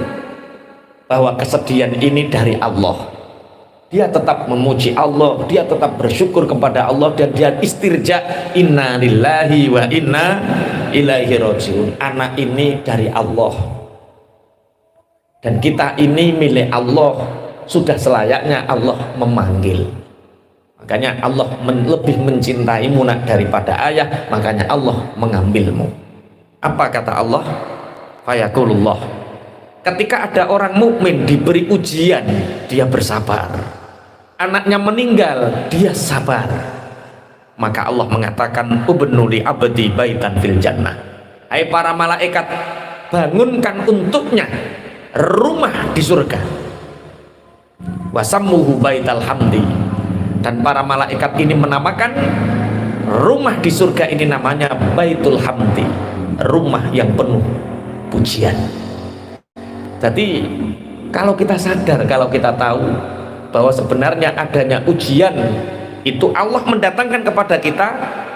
bahwa kesedihan ini dari Allah. Dia tetap memuji Allah, dia tetap bersyukur kepada Allah, dan dia istirja, inna lillahi wa inna ilaihi rajiun. Anak ini dari Allah dan kita ini milik Allah, sudah selayaknya Allah memanggil. Makanya Allah lebih mencintaimu nak daripada ayah, makanya Allah mengambilmu. Apa kata Allah? Fayaqulullah, ketika ada orang mukmin diberi ujian, dia bersabar. Anaknya meninggal, dia sabar. Maka Allah mengatakan, ubnu li abdi baitan fil jannah. Hai para malaikat, bangunkan untuknya rumah di surga. Wasammuhu baital hamdi. Dan para malaikat ini menamakan rumah di surga ini namanya baitul hamdi, rumah yang penuh pujian. Jadi kalau kita sadar, kalau kita tahu bahwa sebenarnya adanya ujian itu Allah mendatangkan kepada kita,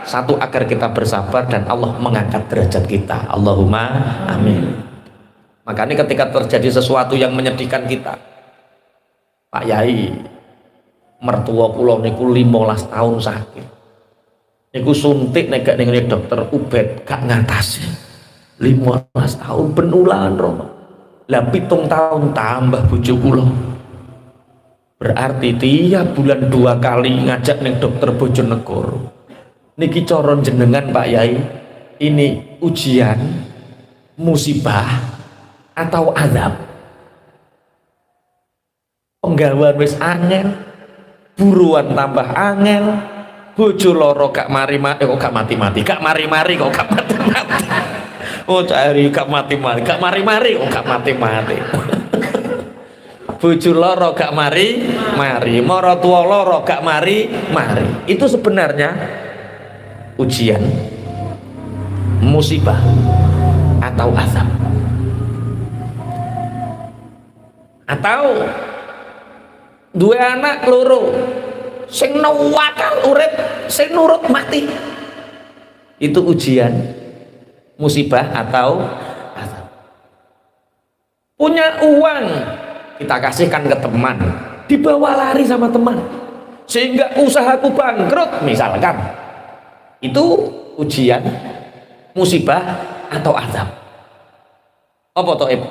satu, agar kita bersabar dan Allah mengangkat derajat kita. Allahumma amin. Makanya ketika terjadi sesuatu yang menyedihkan kita, Pak Yai, mertua kula niku 15 tahun sakit, niku suntik nek ning dokter Ubed gak ngatasi. 15 tahun penulaan rono. Lah 7 tahun tambah bojo kula. Berarti tiap bulan 2 kali ngajak ning dokter Bojonegoro. Niki coron jenengan Pak Yai, ini ujian, musibah, atau azab? Penggawean wis angel, buruan tambah angel, bojo loro gak mari-mari kok gak mati-mati, gak mari-mari kok gak mati-mati. Oh cari gak mati-mati, gak mari-mari kok gak mati-mati. Bojo loro gak mari-mari, mara tuwa loro gak mari-mari. Itu sebenarnya ujian, musibah, atau azab. Atau dua anak loro sing nawakal urip, sing nurut mati. Itu ujian, musibah, atau azab. Punya uang kita kasihkan ke teman, dibawa lari sama teman sehingga usahaku bangkrut misalkan. Itu ujian, musibah, atau azab. Apa toib?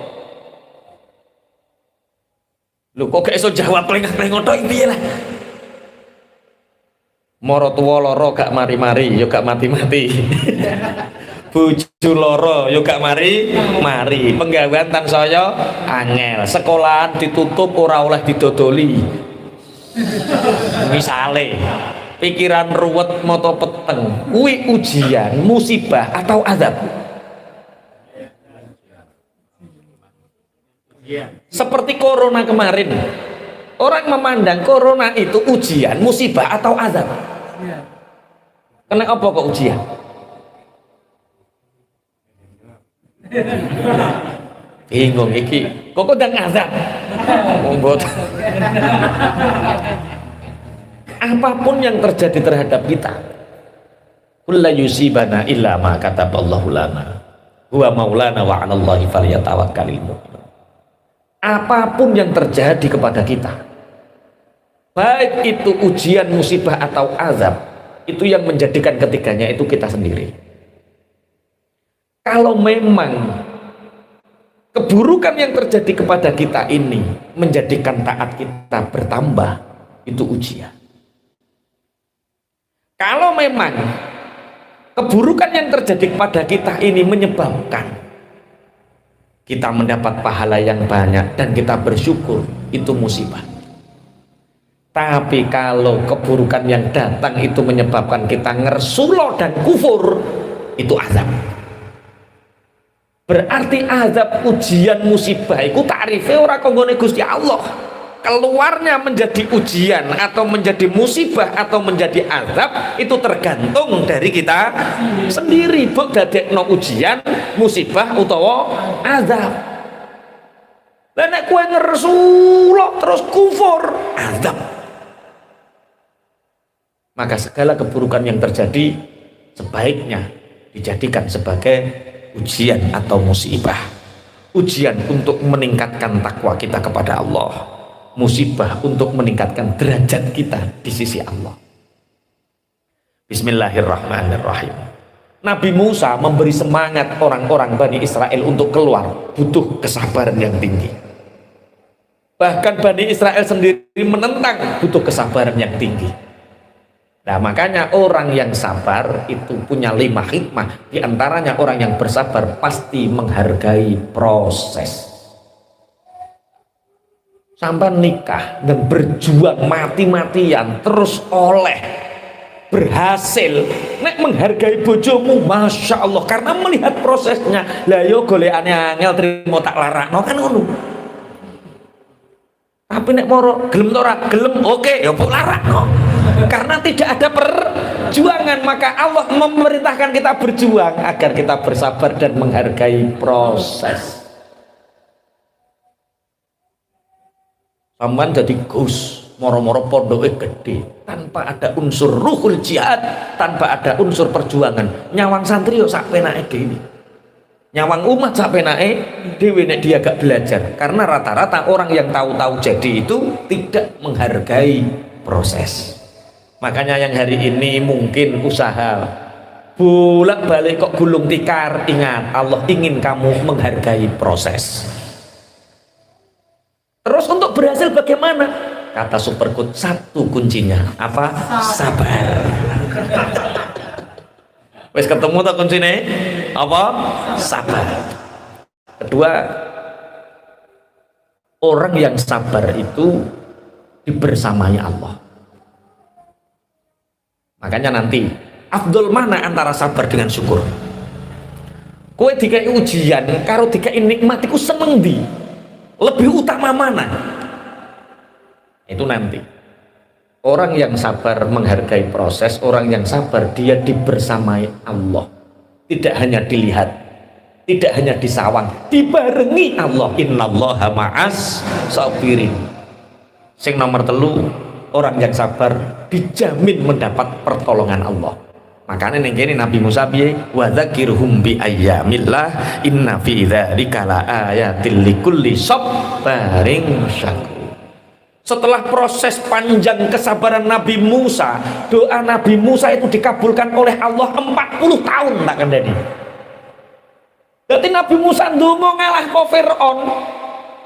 Lu kok gak iso jawab lengah-lengah tok piye lah. Mara tuwa lara gak mari-mari ya gak mati-mati. Bojo loro ya gak mari-mari. Penggawean tansaya angel, sekolahan ditutup ora oleh didodoli. Misale pikiran ruwet mata peteng, kuwi ujian, musibah, atau azab? Seperti corona kemarin, orang memandang corona itu ujian, musibah, atau azab. Kena apa kok ujian? Bingung iki, kok udah ngazab? Apapun yang terjadi terhadap kita, kullu yusibana illa ma kataballahu lana huwa maulana wa 'alallahi falyatawakkalul mu'minun. Apapun yang terjadi kepada kita, baik itu ujian, musibah, atau azab, itu yang menjadikan ketiganya itu kita sendiri. Kalau memang keburukan yang terjadi kepada kita ini menjadikan taat kita bertambah, itu ujian. Kalau memang keburukan yang terjadi kepada kita ini menyebabkan kita mendapat pahala yang banyak dan kita bersyukur, itu musibah. Tapi kalau keburukan yang datang itu menyebabkan kita ngersulo dan kufur, itu azab. Berarti azab, ujian, musibah itu ta'rifnya ora konggone Gusti Allah. Keluarnya menjadi ujian atau menjadi musibah atau menjadi azab itu tergantung dari kita sendiri. Bok dadekno ujian, musibah utawa azab. Lah nek kowe ngersulo terus kufur, azab. Maka segala keburukan yang terjadi sebaiknya dijadikan sebagai ujian atau musibah. Ujian untuk meningkatkan takwa kita kepada Allah, musibah untuk meningkatkan derajat kita di sisi Allah. Bismillahirrahmanirrahim. Nabi Musa memberi semangat orang-orang Bani Israel untuk keluar, butuh kesabaran yang tinggi. Bahkan Bani Israel sendiri menentang, butuh kesabaran yang tinggi. Nah, makanya orang yang sabar itu punya 5 hikmah. Di antaranya orang yang bersabar pasti menghargai proses. Sampai nikah dan berjuang mati-matian terus oleh berhasil, nek menghargai bojomu, masya Allah, karena melihat prosesnya. Lah yo golekane angel trimo tak larakno kan ngono. Tapi nek moro gelem ora gelem, oke ya mbok larakno. Karena tidak ada perjuangan, maka Allah memerintahkan kita berjuang agar kita bersabar dan menghargai proses. Sampeyan jadi Gus, moro-moro pondoke gede, tanpa ada unsur ruhul jihad, tanpa ada unsur perjuangan. Nyawang santri yo sak penake dhewe. Nyawang umat sak penake dhewe nek dia gak belajar. Karena rata-rata orang yang tahu-tahu jadi itu tidak menghargai proses. Makanya yang hari ini mungkin usaha bolak-balik kok gulung tikar, ingat Allah ingin kamu menghargai proses. Terus untuk berhasil bagaimana? Kata Supergood, satu kuncinya apa? Sabar. Wes ketemu tak kuncinya? Apa? Sabar. Kedua, orang yang sabar itu dibersamai Allah. Makanya nanti afdol mana antara sabar dengan syukur? Kowe dikai ujian karo dikai nikmat iku seneng ndi? Lebih utama mana? Itu nanti. Orang yang sabar menghargai proses, orang yang sabar dia dibersamai Allah. Tidak hanya dilihat, tidak hanya disawang, dibarengi Allah. Innallaha ma'as sabirin. Sing nomor 3, orang yang sabar dijamin mendapat pertolongan Allah. Makanya ning Nabi Musa piye? Wa dzakirhum bi ayyamillah inna fi dzalika laayatil likulli sabarin syakur. Setelah proses panjang kesabaran Nabi Musa, doa Nabi Musa itu dikabulkan oleh Allah 40 tahun tak kandani. Jadi Nabi Musa ndonga ngalah ke Fir'aun.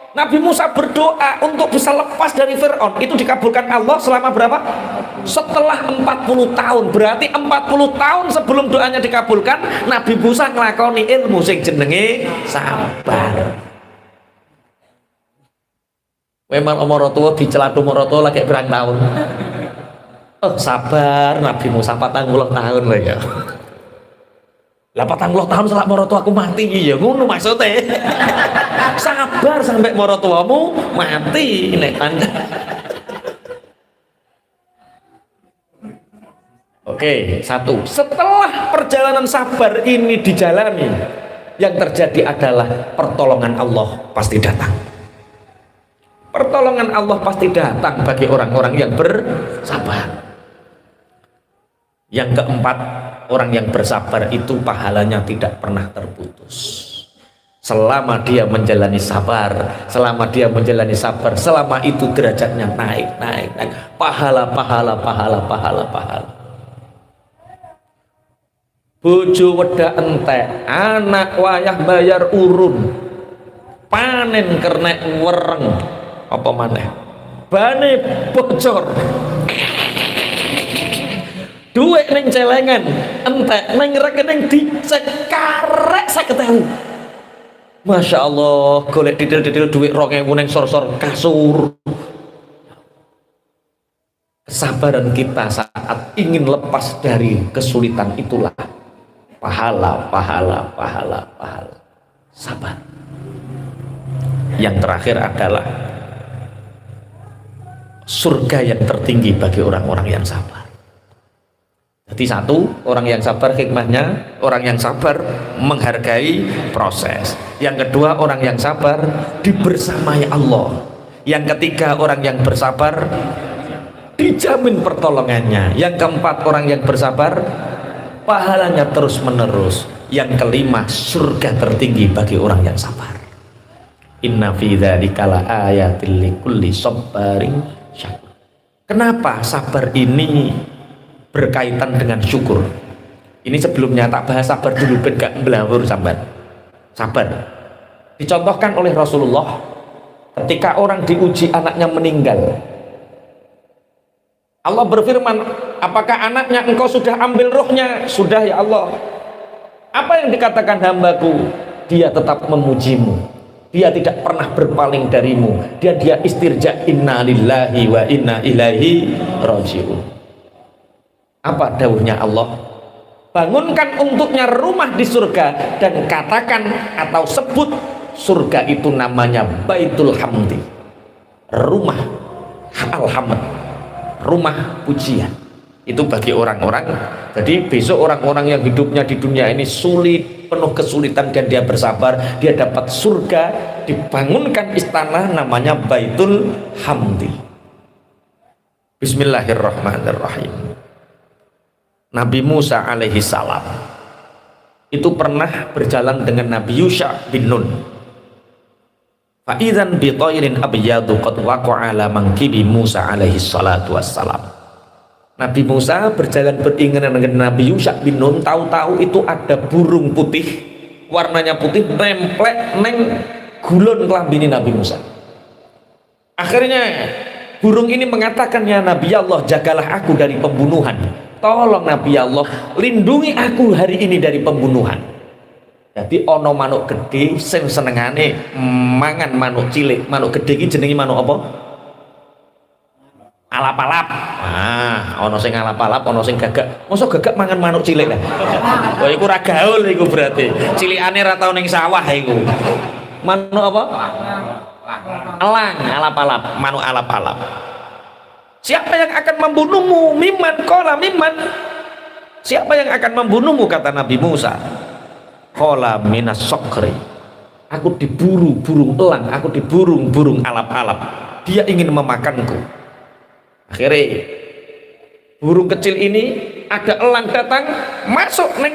Nabi Musa berdoa untuk bisa lepas dari Fir'aun, itu dikabulkan Allah selama berapa? Setelah 40 tahun. Berarti 40 tahun sebelum doanya dikabulkan, Nabi Musa nglakoni ilmu sing jenenge sabar. Memang umur tua dicelatu umur tua lagi berang tahun. Oh sabar Nabi Musa 40 tahun lah ya. 80 tahun setelah umur tua aku mati ya ngono maksudnya. Sabar sampai umur tuamu mati nek Anda. Oke, 1. Setelah perjalanan sabar ini dijalani, yang terjadi adalah pertolongan Allah pasti datang. Pertolongan Allah pasti datang bagi orang-orang yang bersabar. Yang keempat, orang yang bersabar itu pahalanya tidak pernah terputus. Selama dia menjalani sabar, selama itu derajatnya naik. Pahala. Bojo wedak entek, anak wayah bayar urun, panen kernek wereng, apa maneh bane bocor, duit ning celengan entek, ning rekening dicek karek 50.000. Masya Allah, golek detail duit 2.000 ning sor-sor kasur. Kesabaran kita saat ingin lepas dari kesulitan itulah pahala, pahala, pahala, pahala. Sabar. Yang terakhir adalah surga yang tertinggi bagi orang-orang yang sabar. Jadi satu, orang yang sabar hikmahnya, orang yang sabar menghargai proses. Yang kedua, orang yang sabar dibersamai Allah. Yang ketiga, orang yang bersabar dijamin pertolongannya. Yang keempat, orang yang bersabar pahalanya terus menerus. Yang kelima, surga tertinggi bagi orang yang sabar. Inna fi dzalika laayatil likulli sabarin syakur. Kenapa sabar ini berkaitan dengan syukur? Ini sebelumnya tak bahas sabar dulu ben gak belawur sampean. Sabar dicontohkan oleh Rasulullah ketika orang diuji anaknya meninggal. Allah berfirman, apakah anaknya engkau sudah ambil rohnya? Sudah ya Allah. Apa yang dikatakan hambaku? Dia tetap memujimu, dia tidak pernah berpaling darimu, dia istirja, inna lillahi wa inna ilaihi rajiun. Apa dawuhnya Allah? Bangunkan untuknya rumah di surga dan katakan atau sebut surga itu namanya Baitul Hamdi, rumah alhamd, rumah pujian. Itu bagi orang-orang. Jadi besok orang-orang yang hidupnya di dunia ini sulit, penuh kesulitan, dan dia bersabar, dia dapat surga, dibangunkan istana namanya Baitul Hamdi. Bismillahirrahmanirrahim. Nabi Musa alaihi salam itu pernah berjalan dengan Nabi Yusha bin Nun. Fa'idzan bi thairin abyadu qad waqa'a ala mankibi Musa alaihi salatu wassalam. Nabi Musa berjalan beriringan dengan Nabi Yusha bin Nun, tahu-tahu itu ada burung putih, warnanya putih, nemplek neng gulon kelambini Nabi Musa. Akhirnya burung ini mengatakan, ya Nabi Allah, jagalah aku dari pembunuhan. Tolong Nabi Allah, lindungi aku hari ini dari pembunuhan. Jadi ono manuk gede sing senengane mangan manuk cilik. Manuk gede iki jenenge manuk apa? Alap-alap. Ah, ono sing alap-alap, ono sing gagak. Mosok gagak mangan manuk cilik lah. Oh, iku ra gaul iku berarti. Cilikane ra tau ning sawah iku. Manuk apa? Elang, alap-alap, manuk alap-alap. Siapa yang akan membunuhmu? Miman qala miman. Siapa yang akan membunuhmu? Kata Nabi Musa. Qala minas sokri. Aku diburu burung elang, aku diburu burung alap-alap. Dia ingin memakanku. Akhirnya burung kecil ini, ada elang datang masuk neng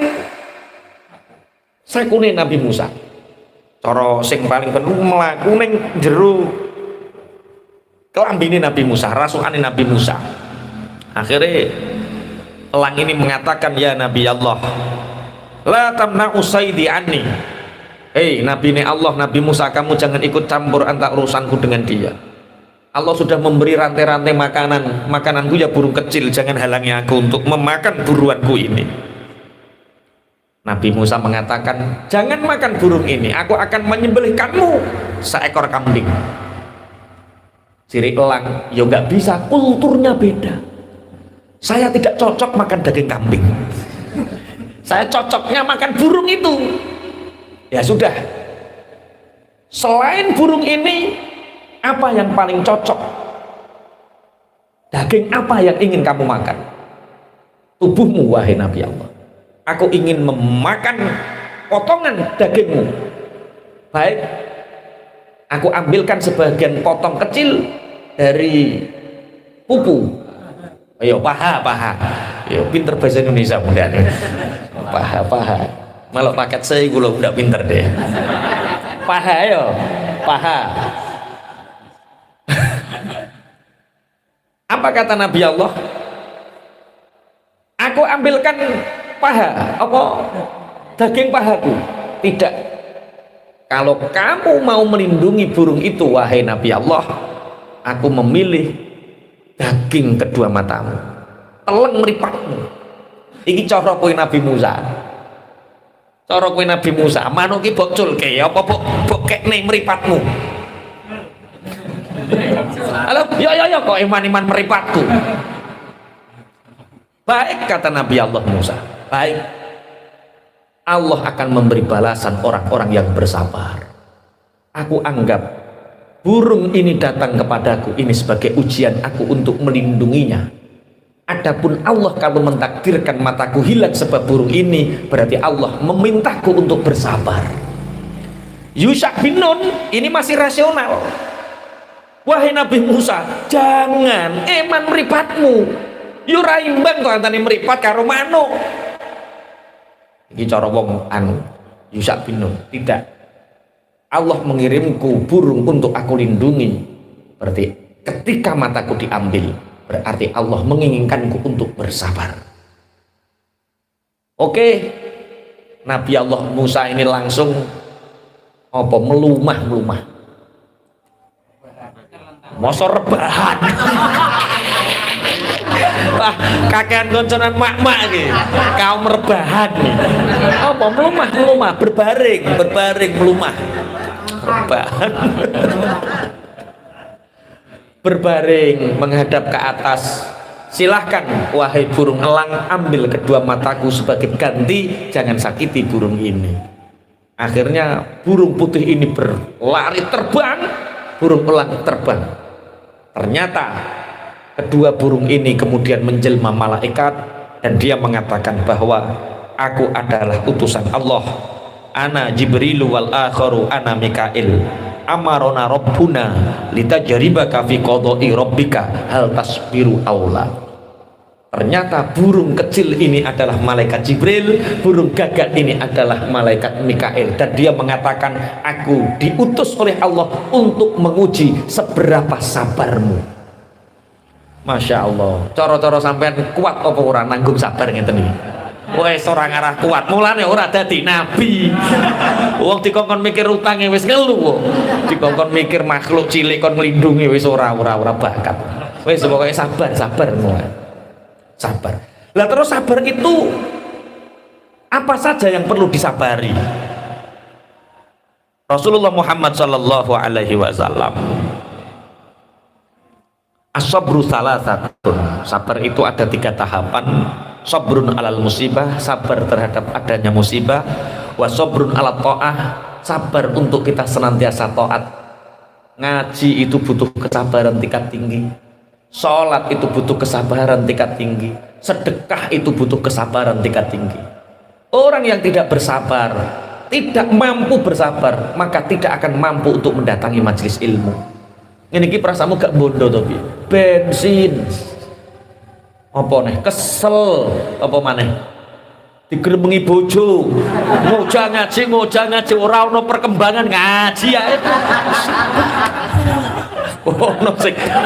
sakune Nabi Musa. Cara sing paling penuh mlaku neng jero kelambine Nabi Musa, rasukane Nabi Musa. Akhirnya elang ini mengatakan, ya Nabi Allah, la tamna'u saidi anni. Hei Nabi Allah, Nabi Musa, kamu jangan ikut campur antara urusanku dengan dia. Allah sudah memberi rantai-rantai makananku ya burung kecil, jangan halangi aku untuk memakan buruanku ini. Nabi Musa mengatakan, jangan makan burung ini, aku akan menyembelihkanmu seekor kambing. Siri elang, ya nggak bisa, kulturnya beda. Saya tidak cocok makan daging kambing. Saya cocoknya makan burung itu. Ya sudah, selain burung ini, apa yang paling cocok? Daging apa yang ingin kamu makan? Tubuhmu wahai Nabi Allah. Aku ingin memakan potongan dagingmu. Baik, aku ambilkan sebagian potong kecil dari pupu. Ayo paha. Yo pinter bahasa Indonesia mudah nih. Paha. Malah paket saya gue udah pinter deh. Paha yo, paha. Apa kata Nabi Allah? Aku ambilkan paha, apa? Daging pahaku. Tidak. Kalau kamu mau melindungi burung itu, wahai Nabi Allah, aku memilih daging kedua matamu, teleng meripatmu. Iki cara kowe Nabi Musa. Cara kowe Nabi Musa, manuk iki mbok culke apa mbok kekne meripatmu. Halo, yo kok iman-iman meripatku. Baik, kata Nabi Allah Musa, baik. Allah akan memberi balasan orang-orang yang bersabar. Aku anggap burung ini datang kepadaku ini sebagai ujian aku untuk melindunginya. Adapun Allah kalau mentakdirkan mataku hilang sebab burung ini, berarti Allah memintaku untuk bersabar. Yusha bin Nun ini masih rasional. Wahai Nabi Musa, jangan eman meripatmu. Yura imbang to antane meripat karo manuk. Iki cara wong anu Yusha bin Nun. Tidak. Allah mengirimku burung untuk aku lindungi. Berarti ketika mataku diambil, berarti Allah menginginkanku untuk bersabar. Oke, Nabi Allah Musa ini langsung apa melumah masa rebahan. Wah, kakean gonconan mak-mak iki. Kaum rebahan nih. Apa melumah berbaring melumah. Rebahan. Berbaring menghadap ke atas. Silahkan wahai burung elang, ambil kedua mataku sebagai ganti, jangan sakiti burung ini. Akhirnya burung putih ini berlari terbang, burung elang terbang. Ternyata kedua burung ini kemudian menjelma malaikat dan dia mengatakan bahwa aku adalah utusan Allah. Ana Jibrilu wal akharu ana Mikail. Amarona Rabbuna litajribaka fi qada'i rabbika hal tasbiru aula. Ternyata burung kecil ini adalah malaikat Jibril, burung gagak ini adalah malaikat Mikail, dan dia mengatakan aku diutus oleh Allah untuk menguji seberapa sabarmu. Masya Allah, coro-coro sampean kuat apa ora nanggung sabar ngeten iki. Wes ora ngarah kuat, mulane ora dadi nabi. Wong dikongkon mikir utange wis ngelu kok. Dikongkon mikir makhluk cilik kon nglindungi wis ora bakat. Wis pokoke sabar mulai. Sabar. Lah terus sabar itu apa saja yang perlu disabari? Rasulullah Muhammad sallallahu alaihi wasallam, as-sabru salasatun. Sabar itu ada 3 tahapan. Sabrun alal musibah, sabar terhadap adanya musibah. Wa sabrun ala ta'ah, sabar untuk kita senantiasa taat. Ngaji itu butuh kesabaran tingkat tinggi. Sholat itu butuh kesabaran tingkat tinggi. Sedekah itu butuh kesabaran tingkat tinggi. Orang yang tidak bersabar, tidak mampu bersabar, maka tidak akan mampu untuk mendatangi majelis ilmu. Ini ki perasamu gak bondo tapi bensin apa nih, kesel apa maneh, digeremengi bojo, ngojah ngaji ora ono perkembangan ngaji ya.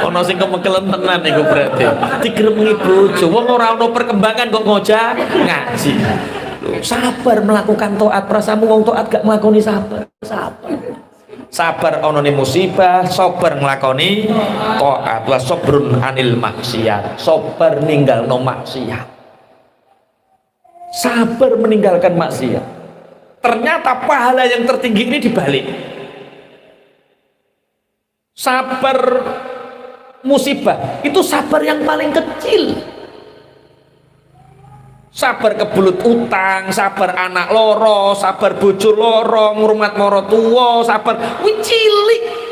ono sing kemekelen tenan iku berarti. Digeremengi bojo, wong ora ono perkembangan kok ngojah ngaji. Loh, sabar melakukan taat, prasamu wong taat gak nglakoni sabar. Sabar ono ning musibah, sabar nglakoni taat. Wa sabrun anil maksiat, sabar ninggalno maksiat. Sabar meninggalkan maksiat. Ternyata pahala yang tertinggi ini dibalik. Sabar musibah itu sabar yang paling kecil. Sabar kebelut utang, sabar anak loro, sabar bojo loro, ngrumat moro tuwa, sabar cilik.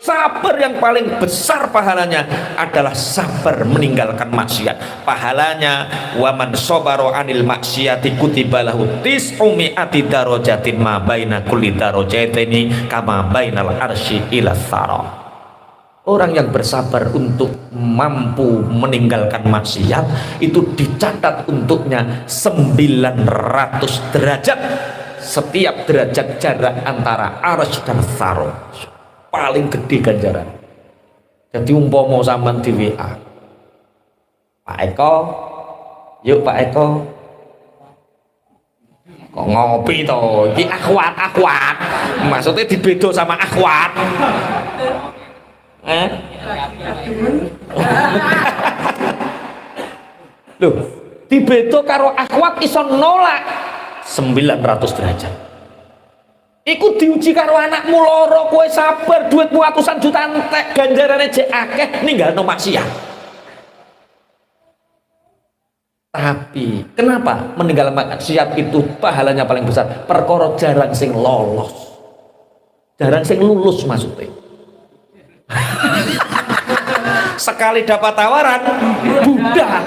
Sabar yang paling besar pahalanya adalah sabar meninggalkan maksiat. Pahalanya waman sabaro anil maksiati kutiba lahu tis'umi'ati darajatin ma baina kulli darajataini kama bainal arsy ila tsara. Orang yang bersabar untuk mampu meninggalkan maksiat itu dicatat untuknya 900 derajat. Setiap derajat jarak antara arsy dan tsara. Paling gede ganjaran. Jadi umpama sampean di WA, Pak Eko, yuk Pak Eko, kok ngopi toh? Ini akhwat, maksudnya dibedo sama akhwat. Loh, dibedo karo akhwat iso nolak 900 derajat. Iku diuji karo anakmu loro, kowe sabar, duitmu ratusan juta entek, ganjarane jek akeh, ninggalno maksiat. Tapi kenapa meninggalkan maksiat itu pahalanya paling besar? Perkara jarang sing lolos, jarang sing lulus maksudnya. Sekali dapat tawaran budak.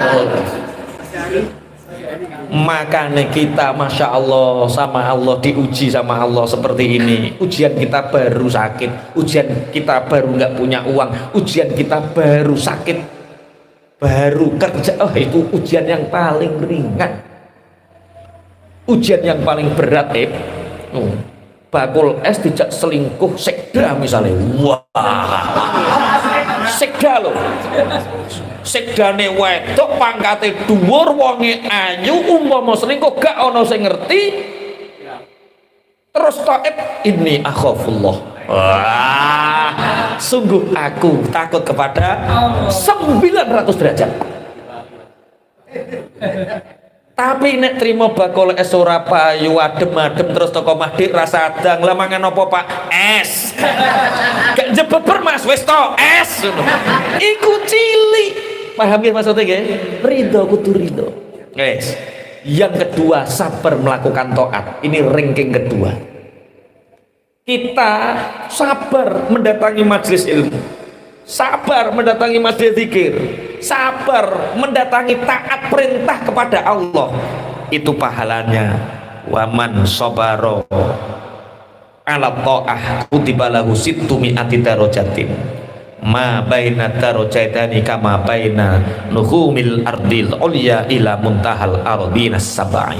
Makanya kita Masya Allah sama Allah, diuji sama Allah seperti ini. Ujian kita baru sakit, ujian kita baru nggak punya uang, ujian kita baru sakit, baru kerja. Oh, itu ujian yang paling ringan. Ujian yang paling berat bakul es dijak selingkuh sekda misalnya. Wah, sekda loh, sekdane wedok pangkate dhuwur, wonge ayu, umpama selingkuh gak ono sing ngerti, terus taib ini akhafullah. Wah, sungguh aku takut kepada 900 derajat. Tapi nek trimo bakul es ora payu, adem-adem terus toko mahdik rasa adang, lah mangan apa Pak? Es. Gak jebeber Mas, wis to, es. Iku cilik. Paham ya maksudnya nggih? Ridho, kudu ridho. Guys, yang kedua sabar melakukan taat. Ini ranking kedua. Kita sabar mendatangi majelis ilmu, sabar mendatangi majelis zikir, sabar mendatangi taat perintah kepada Allah. Itu pahalanya. Waman sabaro ala ta'ah kutiba lahu sittu mi'ati darajatin ma baina darajaitani kama baina nuhumil ardil ulya ila muntahal ardinas sab'i.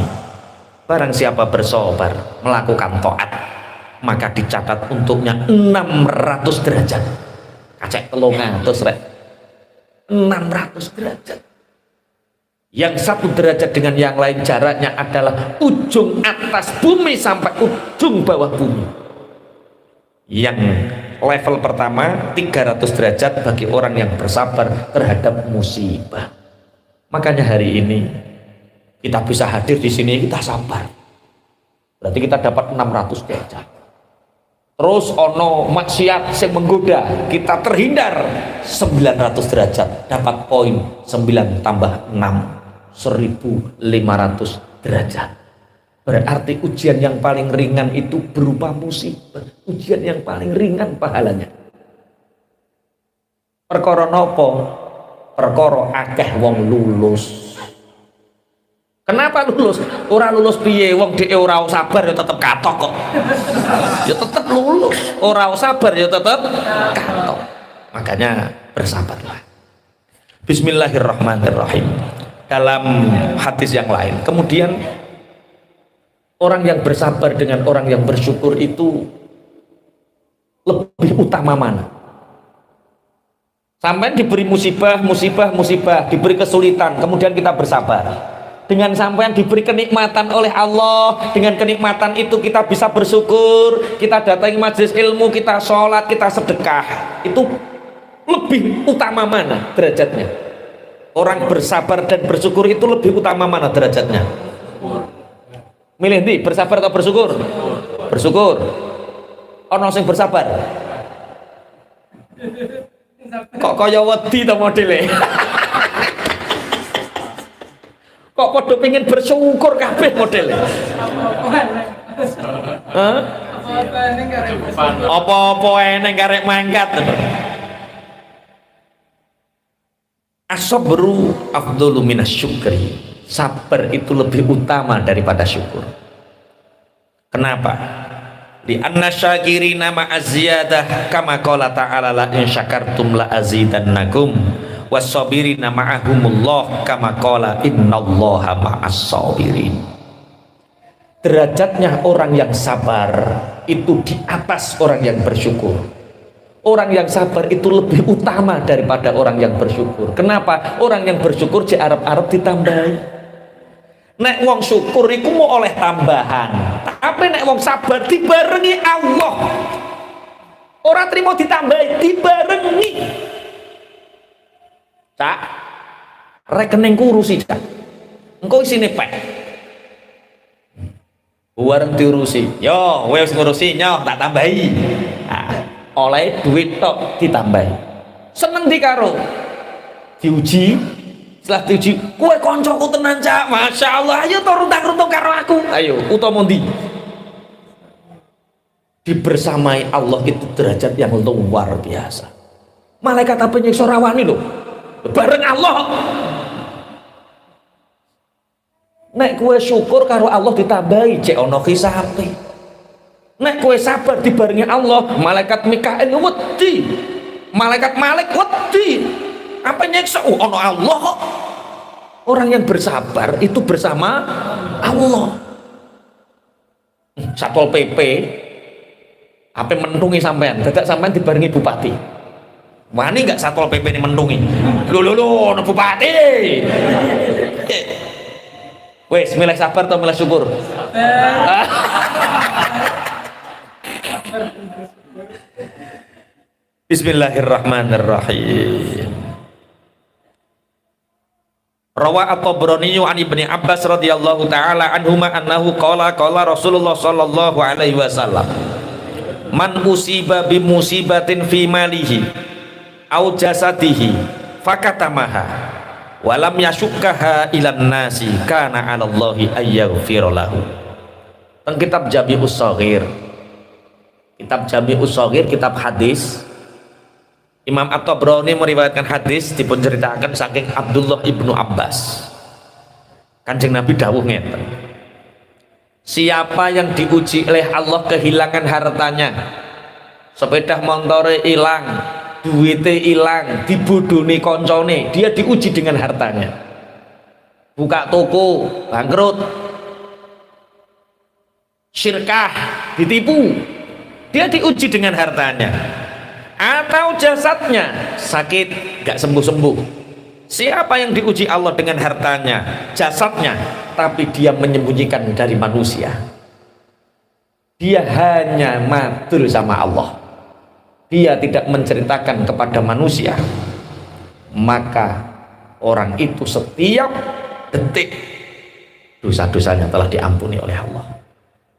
Barang siapa bersabar melakukan taat, maka dicatat untuknya 600 derajat. Kacek telungan terus rek 600 derajat. Yang satu derajat dengan yang lain jaraknya adalah ujung atas bumi sampai ujung bawah bumi. Yang level pertama 300 derajat bagi orang yang bersabar terhadap musibah. Makanya hari ini kita bisa hadir di sini, kita sabar, berarti kita dapat 600 derajat. Terus ono maksiat yang menggoda, kita terhindar 900 derajat, dapat poin 9 tambah 6 1500 derajat. Berarti ujian yang paling ringan itu berupa musibah. Ujian yang paling ringan pahalanya. Perkara nopo? Perkara akeh wong lulus. Kenapa lulus? Ora lulus piye, wong dhek ora sabar ya tetep katok kok. Ya tetep lulus, ora sabar ya tetep katok. Makanya bersabarlah. Bismillahirrahmanirrahim. Dalam hadis yang lain, kemudian orang yang bersabar dengan orang yang bersyukur itu lebih utama mana? Sampai diberi musibah, diberi kesulitan, kemudian kita bersabar. Dengan sampai diberi kenikmatan oleh Allah, dengan kenikmatan itu kita bisa bersyukur, kita datangi majelis ilmu, kita sholat, kita sedekah. Itu lebih utama mana derajatnya? Orang bersabar dan bersyukur itu lebih utama mana derajatnya? Milih nih, bersabar atau bersyukur? Bersyukur. Ono sing bersabar. Kok kaya wedi to modele? Kok padha pengen bersyukur kabeh modele? Hah? Apa-apa eneng karek mangkat. As-sabru afdhalu minasyukri. Sabar itu lebih utama daripada syukur. Kenapa? Di anna syakirina ma'aziyadah kama qala ta'ala la in syakartum la azidannakum was-sabirina ma'ahumullah kama qala innallaha ma'as-sabirin. Derajatnya orang yang sabar itu di atas orang yang bersyukur. Orang yang sabar itu lebih utama daripada orang yang bersyukur. Kenapa? Orang yang bersyukur di Arab-Arab ditambahi. Nek wong syukur iku mau oleh tambahan. Tapi nek wong sabar dibarengi Allah. Ora trimo ditambahi, dibarengi. Cak, rekeningku urusi, Cak. Engko isine pek. Wareng diurusi. Yo, wis ngurusi nyoh tak tambahi. Nah, oleh duit tok ditambahi. Seneng di karo diuji Setelah diuji, kowe koncoku tenan cak, masya Allah, ayo to runtang-runtung karo aku, ayo utawa ndi. Dibersamai Allah itu derajat yang luar biasa. Malaikat apa nyiksa rawani lho, bareng Allah. Nek kowe syukur karo Allah ditambahi cek ana hisabe. Nek kowe sabar dibarengi Allah, malaikat Mikail wedi, malaikat Malik wedi. Apa nyiksa? Oh, ono Allah kok. Orang yang bersabar itu bersama Allah. Satpol PP apa mentungi sampean, dadak sampean dibarengi bupati. Wani enggak Satpol PP ini mentungi? Lho, ono bupati. Wes, milih sabar atau milih syukur? Bismillahirrahmanirrahim. Rawa at-Tabrani an Ibni Abbas radhiyallahu taala anhuma annahu qala Rasulullah sallallahu alaihi wasallam man usiba bi musibatin fi malihi au jasadihi fakatamaha wa lam yashukkaha ilan nasi kana 'ala Allahi ayyaghfira lahu. Teng kitab Jami'us Shaghir, kitab hadis, Imam At-Tabrani meriwayatkan hadis dipun ceritakan saking Abdullah ibnu Abbas. Kanjeng Nabi dawuh ngeten, siapa yang diuji oleh Allah kehilangan hartanya, sepeda montore hilang, duitnya hilang, dibodoni koncone, dia diuji dengan hartanya. Buka toko bangkrut, syirkah ditipu, dia diuji dengan hartanya. Atau jasadnya sakit gak sembuh-sembuh, siapa yang diuji Allah dengan hartanya, jasadnya, tapi dia menyembunyikan dari manusia, dia hanya madul sama Allah, dia tidak menceritakan kepada manusia, maka orang itu setiap detik dosa-dosanya telah diampuni oleh Allah.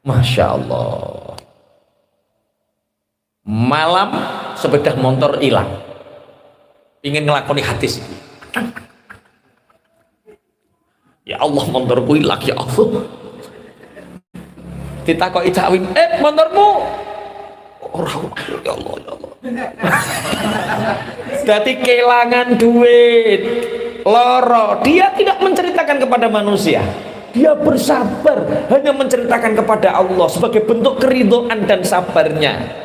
Masya Allah. Malam sepeda motor hilang, ingin ngelakoni hadis ini, ya Allah motorku hilang ya Allah. Ditakoki Cak Wim, motormu orang, ya Allah ya Allah. Jadi kehilangan duit, loro, dia tidak menceritakan kepada manusia, dia bersabar hanya menceritakan kepada Allah sebagai bentuk keridhaan dan sabarnya.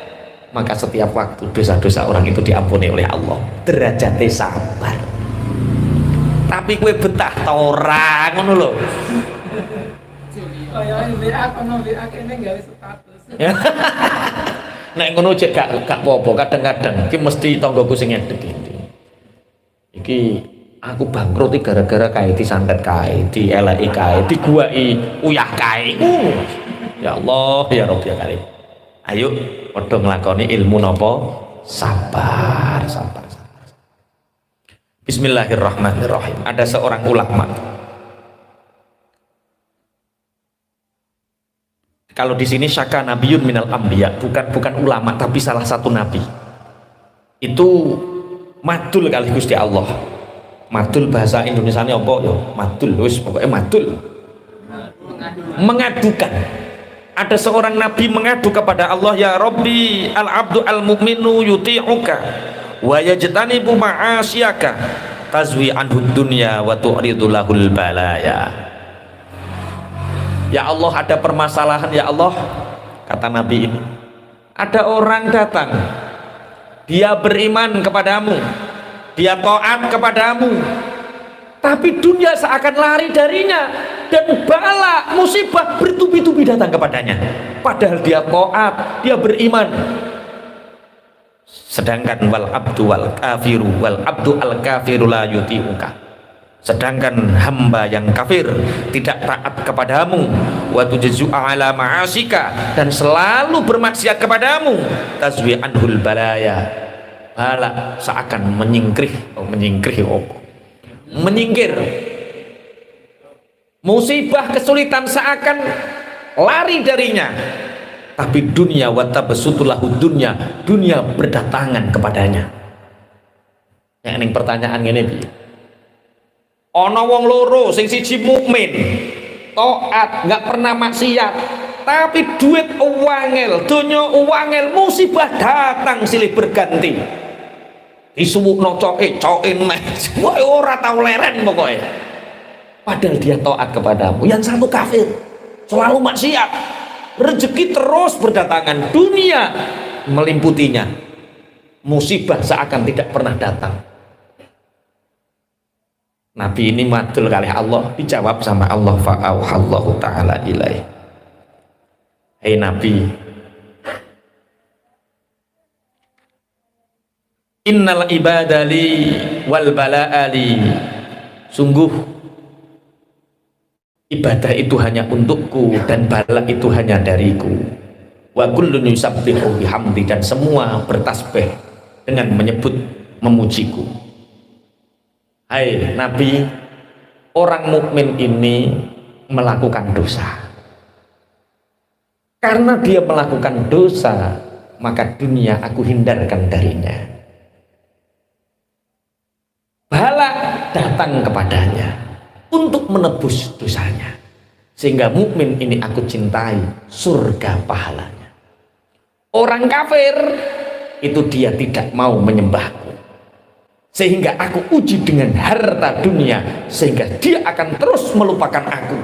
Maka setiap waktu dosa-dosa orang itu diampuni oleh Allah. Derajatnya sabar. Tapi kue betah ta ora ngono lho. Nek ngono cek gak apa-apa, kadang-kadang iki mesti tanggoku sing ngedek iki. Iki aku bangkrut gara-gara kae disantet kae, dieleki kae, diguwaki uyah kae. Ya Allah, ya Rabb ya Karim. Ayo padha nglakoni ilmu napa? Sabar. Bismillahirrahmanirrahim. Ada seorang ulama. Kalau di sini syaka nabiyun minal anbiya, bukan ulama tapi salah satu nabi. Itu madul kali Gusti Allah. Madul bahasa Indonesianya apa ya? Madul wis pokoknya madul. Mengadukan. Ada seorang nabi mengadu kepada Allah, ya Rabbi, al-abdu al-mu'minu yuti'uka wa yajtanibu ma'asyaka tazwi anhu dunya wa tu'ridu lahul balaya. Ya Allah, ada permasalahan ya Allah, kata nabi ini. Ada orang datang, dia beriman kepadamu, dia taat kepadamu, tapi dunia seakan lari darinya dan bala musibah bertubi-tubi datang kepadanya, padahal dia taat, dia beriman. Sedangkan wal abdu al kafiru la yuti'uka, sedangkan hamba yang kafir tidak taat kepadamu, wa tujzu ala ma'asika, dan selalu bermaksiat kepadamu, tazwi anhul balaya, bala seakan menyingkir, musibah kesulitan seakan lari darinya, tapi dunia watabasutulahu dunia berdatangan kepadanya. Yang ini pertanyaan ini, Ana wong loro, sing siji mukmin, taat, nggak pernah maksiat, tapi duit uangel, donya uangel, musibah datang silih berganti. Disuwukno coke neh. Wah ora tau leren pokoknya. Padahal dia taat kepadamu. Yang satu kafir, selalu maksiat. Rezeki terus berdatangan, dunia melimputinya. Musibah seakan tidak pernah datang. Nabi ini madul kali Allah, dijawab sama Allah, fa'auhallahu ta'ala ilaih. Hei Nabi, innal ibadali wal bala'ali, sungguh ibadah itu hanya untukku dan bala itu hanya dariku. Wa kullun yusabbihu bihamdi, dan semua bertasbih dengan menyebut memujiku. Hai Nabi, orang mukmin ini melakukan dosa. Karena dia melakukan dosa, maka dunia aku hindarkan darinya. Bala datang kepadanya untuk menebus dosanya, sehingga mukmin ini aku cintai, surga pahalanya. Orang kafir itu dia tidak mau menyembahku, sehingga aku uji dengan harta dunia, sehingga dia akan terus melupakan aku.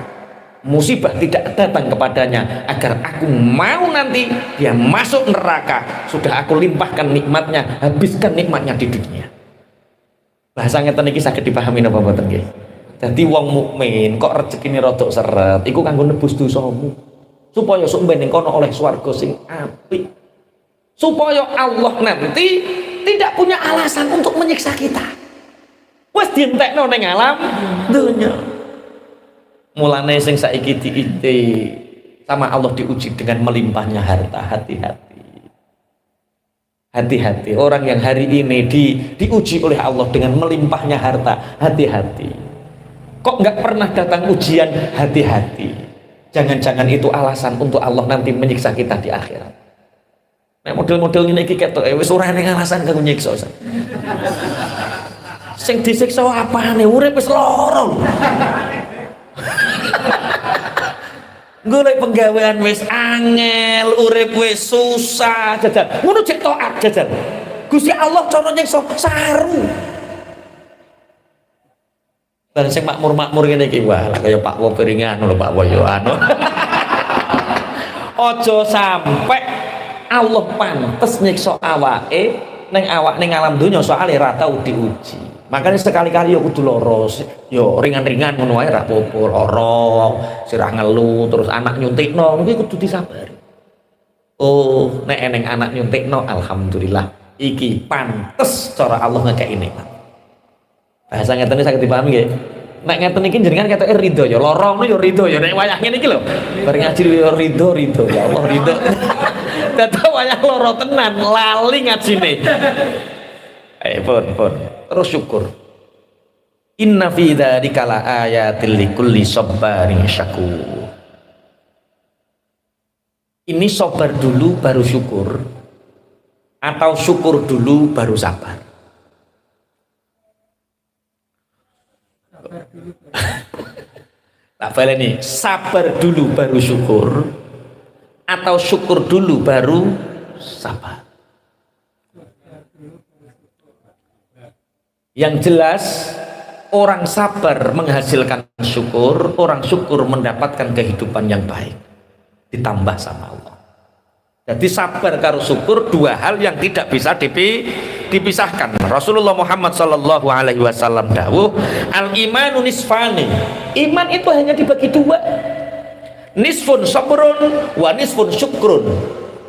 Musibah tidak datang kepadanya agar aku mau nanti dia masuk neraka. Sudah aku limpahkan nikmatnya, habiskan nikmatnya di dunia. Bahasa ngeten iki saged dipahami napa mboten nggih? Dadi wong mukmin kok rezekine rada seret, iku kanggo nebus dosamu. Supaya sok ben ning kono oleh swarga sing apik. Supaya Allah nanti tidak punya alasan untuk menyiksa kita. Wes dientekno ning alam dunya. Mulane sing saiki diite sama Allah diuji dengan melimpahnya harta, hati-hati. Hati-hati, orang yang hari ini diuji oleh Allah dengan melimpahnya harta, hati-hati. Kok nggak pernah datang ujian, hati-hati. Jangan-jangan itu alasan untuk Allah nanti menyiksa kita di akhirat. Nah, model-model ini ketok wis ora ana alasan kanggo nyiksa. Sing disiksa apane? Urip wis lara. Golek penggawean wis angel, urip wis susah, jajal. Ngono cek taat jajal. Gusti Allah cara nyiksa saru. Bareng sing makmur-makmur ngene iki wah kaya Pak Wo piringan lho Pak Wo yo anu. Aja sampai Allah pantes nyiksa awake ning awak ning alam donya soalé ra tau diuji. Makanya sekali-kali yo kudu lara, yo ringan-ringan ngono wae ra apa-apa, lara, sirah ngelu terus anak nyuntikno iki kudu disabari. Oh, nek eneng anak nyuntikno alhamdulillah iki pantes cara Allah ngekeki nikmat. Bahasa ngeten iki saged dipahami nggih. Nek ngeten iki jenengan ketoke ridho ya, lara ngono ya ridho ya, nek wayah ngene iki lho. Bareng ngaji yo ridho ya Allah ridho. Dadi wayah lara tenan lali ngajine. Pun terus syukur. Inna fi dzalika laayatil likulli sabarin syakur. Ini sabar dulu baru syukur atau syukur dulu baru sabar? Tak boleh nih, sabar dulu baru syukur atau syukur dulu baru sabar? Yang jelas orang sabar menghasilkan syukur, orang syukur mendapatkan kehidupan yang baik ditambah sama Allah. Jadi sabar karo syukur dua hal yang tidak bisa dipisahkan. Rasulullah Muhammad sallallahu alaihi wasallam dawuh, al imanu nisfani. Iman itu hanya dibagi dua. Nisfun sabrun wa nisfun syukrun.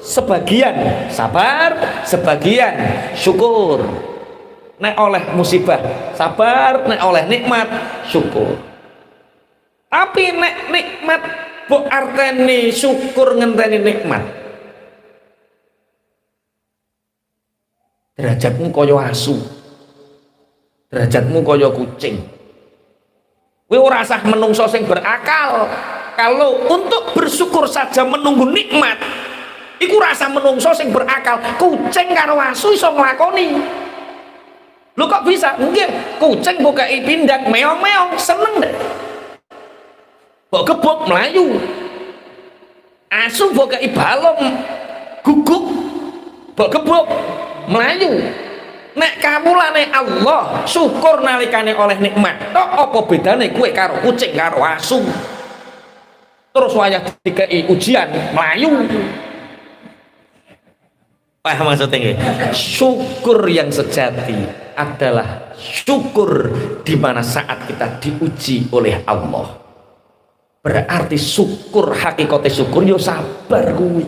Sebagian sabar, sebagian syukur. Nek oleh musibah sabar, nek oleh nikmat syukur. Tapi nek nikmat mbok arteni syukur ngenteni nikmat, derajatmu kaya asu, derajatmu kaya kucing. Kowe ora usah menungso sing berakal. Kalau untuk bersyukur saja menunggu nikmat, iku rasa menungso sing berakal. Kucing karo asu iso nglakoni. Lu kok bisa? Nggih, kucing mbok kei pindang meong-meong seneng deh. Mbok gebuk melayu. Asu mbok kei balong guguk mbok gebuk melayu. Nek kamulane Allah syukur nalikane oleh nikmat tok, apa bedane kowe karo kucing karo asu? Terus wayah dikei ujian melayu. Paham maksudnya? Syukur yang sejati adalah syukur di mana saat kita diuji oleh Allah. Berarti syukur, hakikatnya syukur yo sabar kuwi.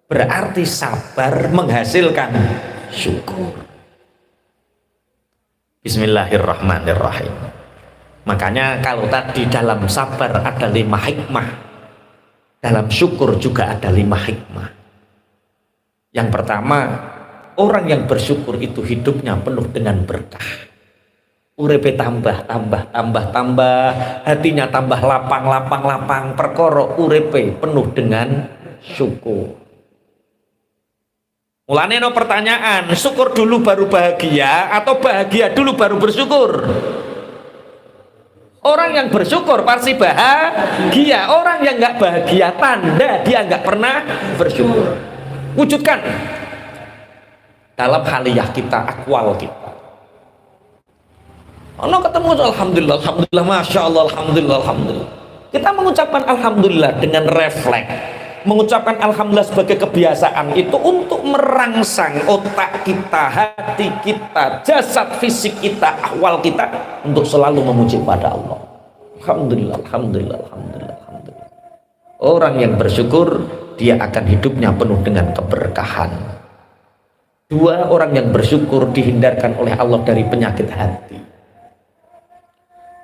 Berarti sabar menghasilkan syukur. Bismillahirrahmanirrahim. Makanya kalau tadi dalam sabar ada 5 hikmah, dalam syukur juga ada 5 hikmah. Yang pertama, orang yang bersyukur itu hidupnya penuh dengan berkah. Urepe tambah, hatinya tambah lapang, perkara urepe penuh dengan syukur. Mulane no pertanyaan, syukur dulu baru bahagia atau bahagia dulu baru bersyukur? Orang yang bersyukur pasti bahagia. Orang yang nggak bahagia tanda dia nggak pernah bersyukur. Wujudkan dalam haliyah kita, akwal kita. Allah ketemu alhamdulillah, masya Allah, alhamdulillah. Kita mengucapkan alhamdulillah dengan refleks, mengucapkan alhamdulillah sebagai kebiasaan itu untuk merangsang otak kita, hati kita, jasad fisik kita, ahwal kita untuk selalu memuji pada Allah. Alhamdulillah. Orang yang bersyukur dia akan hidupnya penuh dengan keberkahan. 2, orang yang bersyukur dihindarkan oleh Allah dari penyakit hati.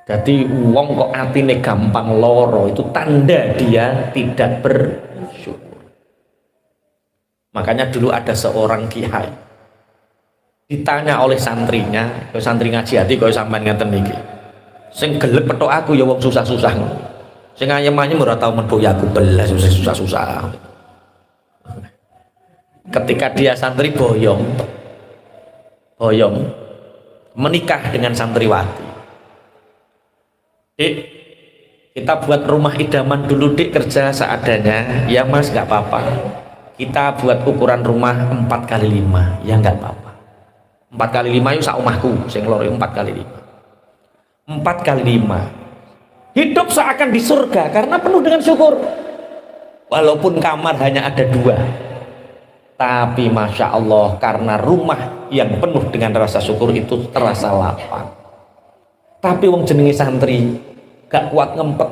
Jadi wong kok atine gampang loro itu tanda dia tidak bersyukur. Makanya dulu ada seorang kiai ditanya oleh santrinya, santri ngaji hati kok sampean ngeten niki. Sing gelek petok aku ya wong susah-susah. Sing ayem-ayem ora tau menboy aku belas susah-susah. Ketika dia santri boyong menikah dengan santriwati. Dik, kita buat rumah idaman dulu dik, kerja seadanya. Ya mas, nggak apa-apa. Kita buat ukuran rumah 4x5. Ya nggak apa-apa. 4x5 itu sak omahku, sing loro 4x5. 4x5. Hidup seakan di surga karena penuh dengan syukur. Walaupun kamar hanya ada 2, tapi masya Allah karena rumah yang penuh dengan rasa syukur itu terasa lapang. Tapi wong jenenge santri gak kuat ngempet,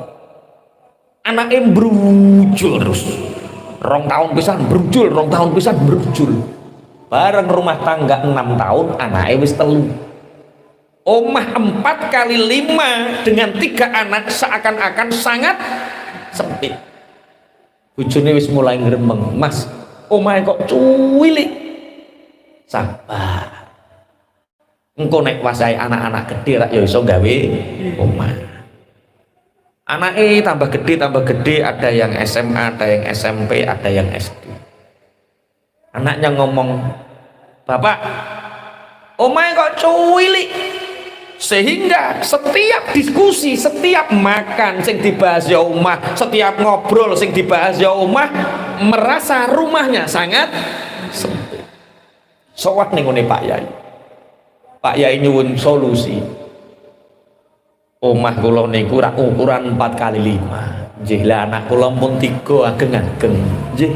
anaknya brujul terus 2 tahun pisan brujul, bareng rumah tangga 6 tahun anaknya wis 3. Omah 4x5 dengan 3 anak seakan-akan sangat sempit. Bojone wis mulai ngremeng, mas omahe kok cuwilik. Sabar, engko nek wasahe anak-anak gede rak ya iso gawe omah. Anake tambah gede, ada yang SMA, ada yang SMP, ada yang SD. Anaknya ngomong, bapak omahe kok cuwilik. Sehingga setiap diskusi, setiap makan sing dibahas ya omah, setiap ngobrol sing dibahas ya omah, merasa rumahnya sangat sempit. Sowat ning ngene Pak Yai. Pak Yai nyuwun solusi. Omah kula niku rak ukuran 4x5. Nggih, lah anak kula pun 3 ageng-ageng. Nggih.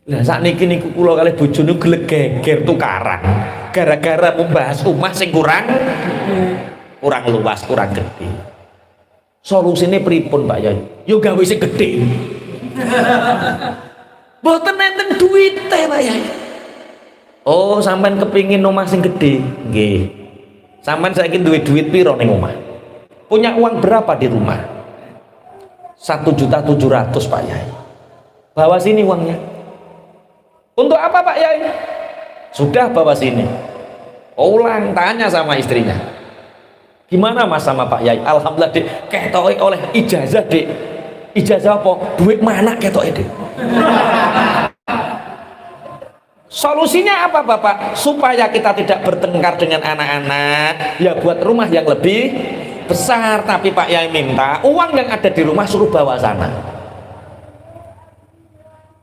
Lah sakniki niku kula kalih bojone gelek geger tukaran. Gara-gara membahas omah sing kurang luas, kurang gede. Solusine pripun Pak Yai? Yo gawe sing gede. Mboten enten duwite Pak Yai. Oh, sampean kepingin omah sing gede? Nggih. Sampean saiki duwe duit piro ning omah? Punya uang berapa di rumah? 1.700.000 Pak Yai. Bawa sini uangnya. Untuk apa Pak Yai? Sudah bawa sini. Ulang tanya sama istrinya. Gimana mas sama Pak Yai? Alhamdulillah dek, ketoke oleh ijazah dek. Ijazah apa? Duit mana ketoke dek? Solusinya apa Bapak? Supaya kita tidak bertengkar dengan anak-anak, ya buat rumah yang lebih besar. Tapi Pak Yai minta uang yang ada di rumah suruh bawa sana,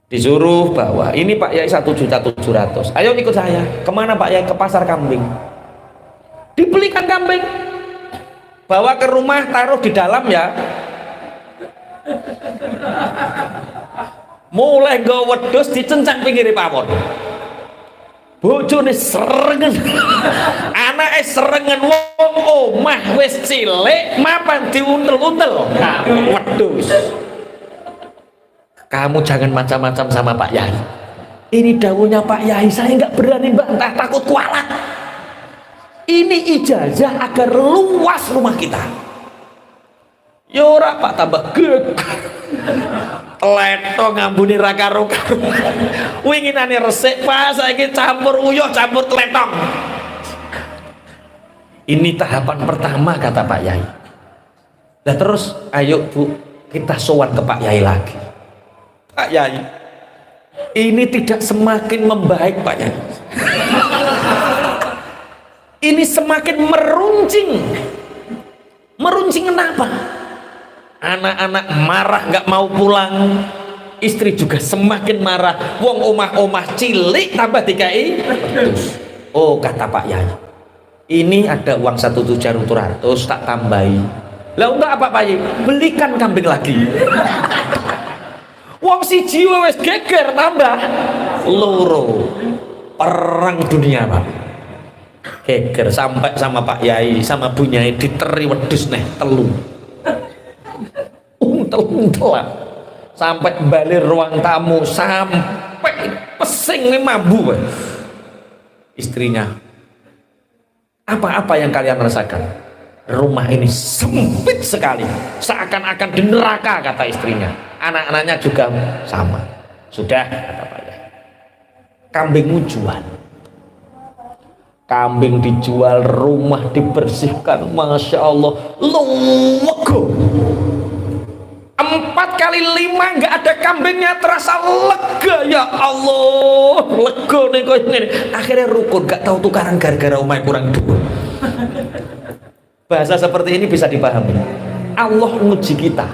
disuruh bawa. Ini Pak Yai 1.700.000, ayo ikut saya. Kemana Pak Yai? Ke pasar kambing. Dibelikan kambing, bawa ke rumah, taruh di dalam ya. Mulai nggo wedhus dicencang pinggir pawon. Bojone serengen, anake serengen, wong omah wis cilik mapan diuntel-untel. Nah, wedhus. Kamu jangan macam-macam sama Pak Yai. Ini dawuhnya Pak Yai, saya nggak berani bantah, takut kualat. Ini ijazah agar luas rumah kita. Ya ora Pak, tambah gek. Tleto ngambuni ra karo-karo. Winginane resik Pak, saiki campur uyuh, campur tletong. Ini tahapan pertama kata Pak Yai. Nah terus ayo Bu, kita sowan ke Pak Yai lagi. Pak Yai, ini tidak semakin membaik Pak Yai. Ini semakin meruncing. Meruncing kenapa? Anak-anak marah nggak mau pulang, istri juga semakin marah. Wong omah-omah cilik tambah dikai. Oh kata Pak Yai, ini ada uang 1.700.000 tak tambahi. Lah untuk apa Pak Yai? Belikan kambing lagi. Wong siji wis geger tambah loro. Perang dunia Pak. Geger sampai sama Pak Yai sama Bu Nyai diteri wedhus neh telu. Untel-untelan sampai balik ruang tamu, sampai pesing nih mambu. Istrinya, apa-apa yang kalian rasakan? Rumah ini sempit sekali, seakan-akan di neraka kata istrinya. Anak-anaknya juga sama. Sudah kata Pak Yai, kambingmu jual. Kambing dijual, rumah dibersihkan, Masya Allah, luwego. 4 kali 5 nggak ada kambingnya, terasa lega. Ya Allah, lega nih kok ini. Akhirnya rukun, nggak tahu tukaran gara-gara umai kurang dua. Bahasa seperti ini bisa dipahami. Allah menguji kita,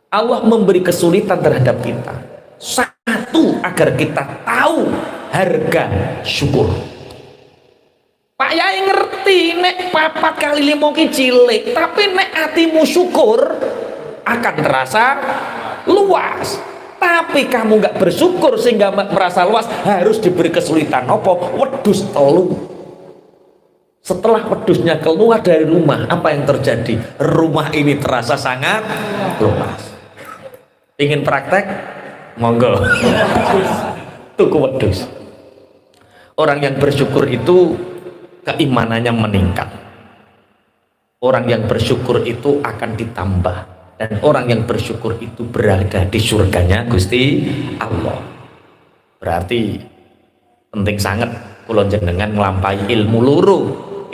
Allah memberi kesulitan terhadap kita. Satu, agar kita tahu harga syukur. Pak Yai ngerti nek 4 kali 5 ki cilik, tapi nek hatimu syukur akan terasa luas. Tapi kamu nggak bersyukur sehingga merasa luas, harus diberi kesulitan. Apa? Wedhus telu. Setelah wedhusnya keluar dari rumah, apa yang terjadi? Rumah ini terasa sangat luas. Ingin praktek? Monggo. Tuku wedhus. Orang yang bersyukur itu keimanannya meningkat. Orang yang bersyukur itu akan ditambah, dan orang yang bersyukur itu berada di surganya Gusti Allah. Berarti penting sangat kula jenengan nglampahi ilmu loro,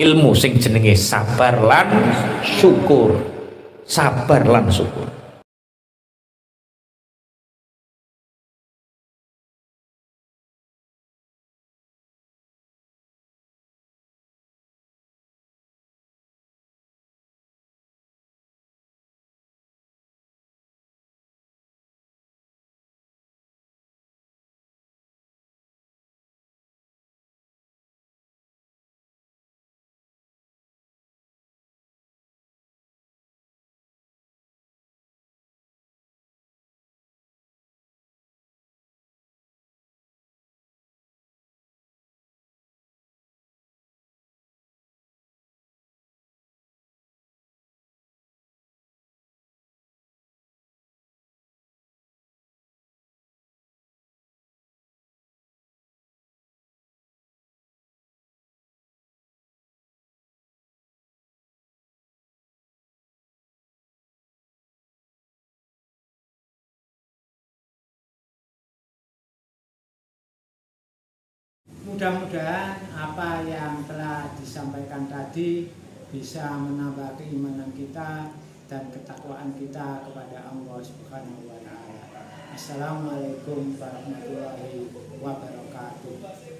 ilmu sing jenenge sabar lan syukur. Sabar lan syukur. Mudah-mudahan apa yang telah disampaikan tadi bisa menambah keimanan kita dan ketakwaan kita kepada Allah Subhanahu wa Ta'ala. Assalamualaikum warahmatullahi wabarakatuh. wabarakatuh.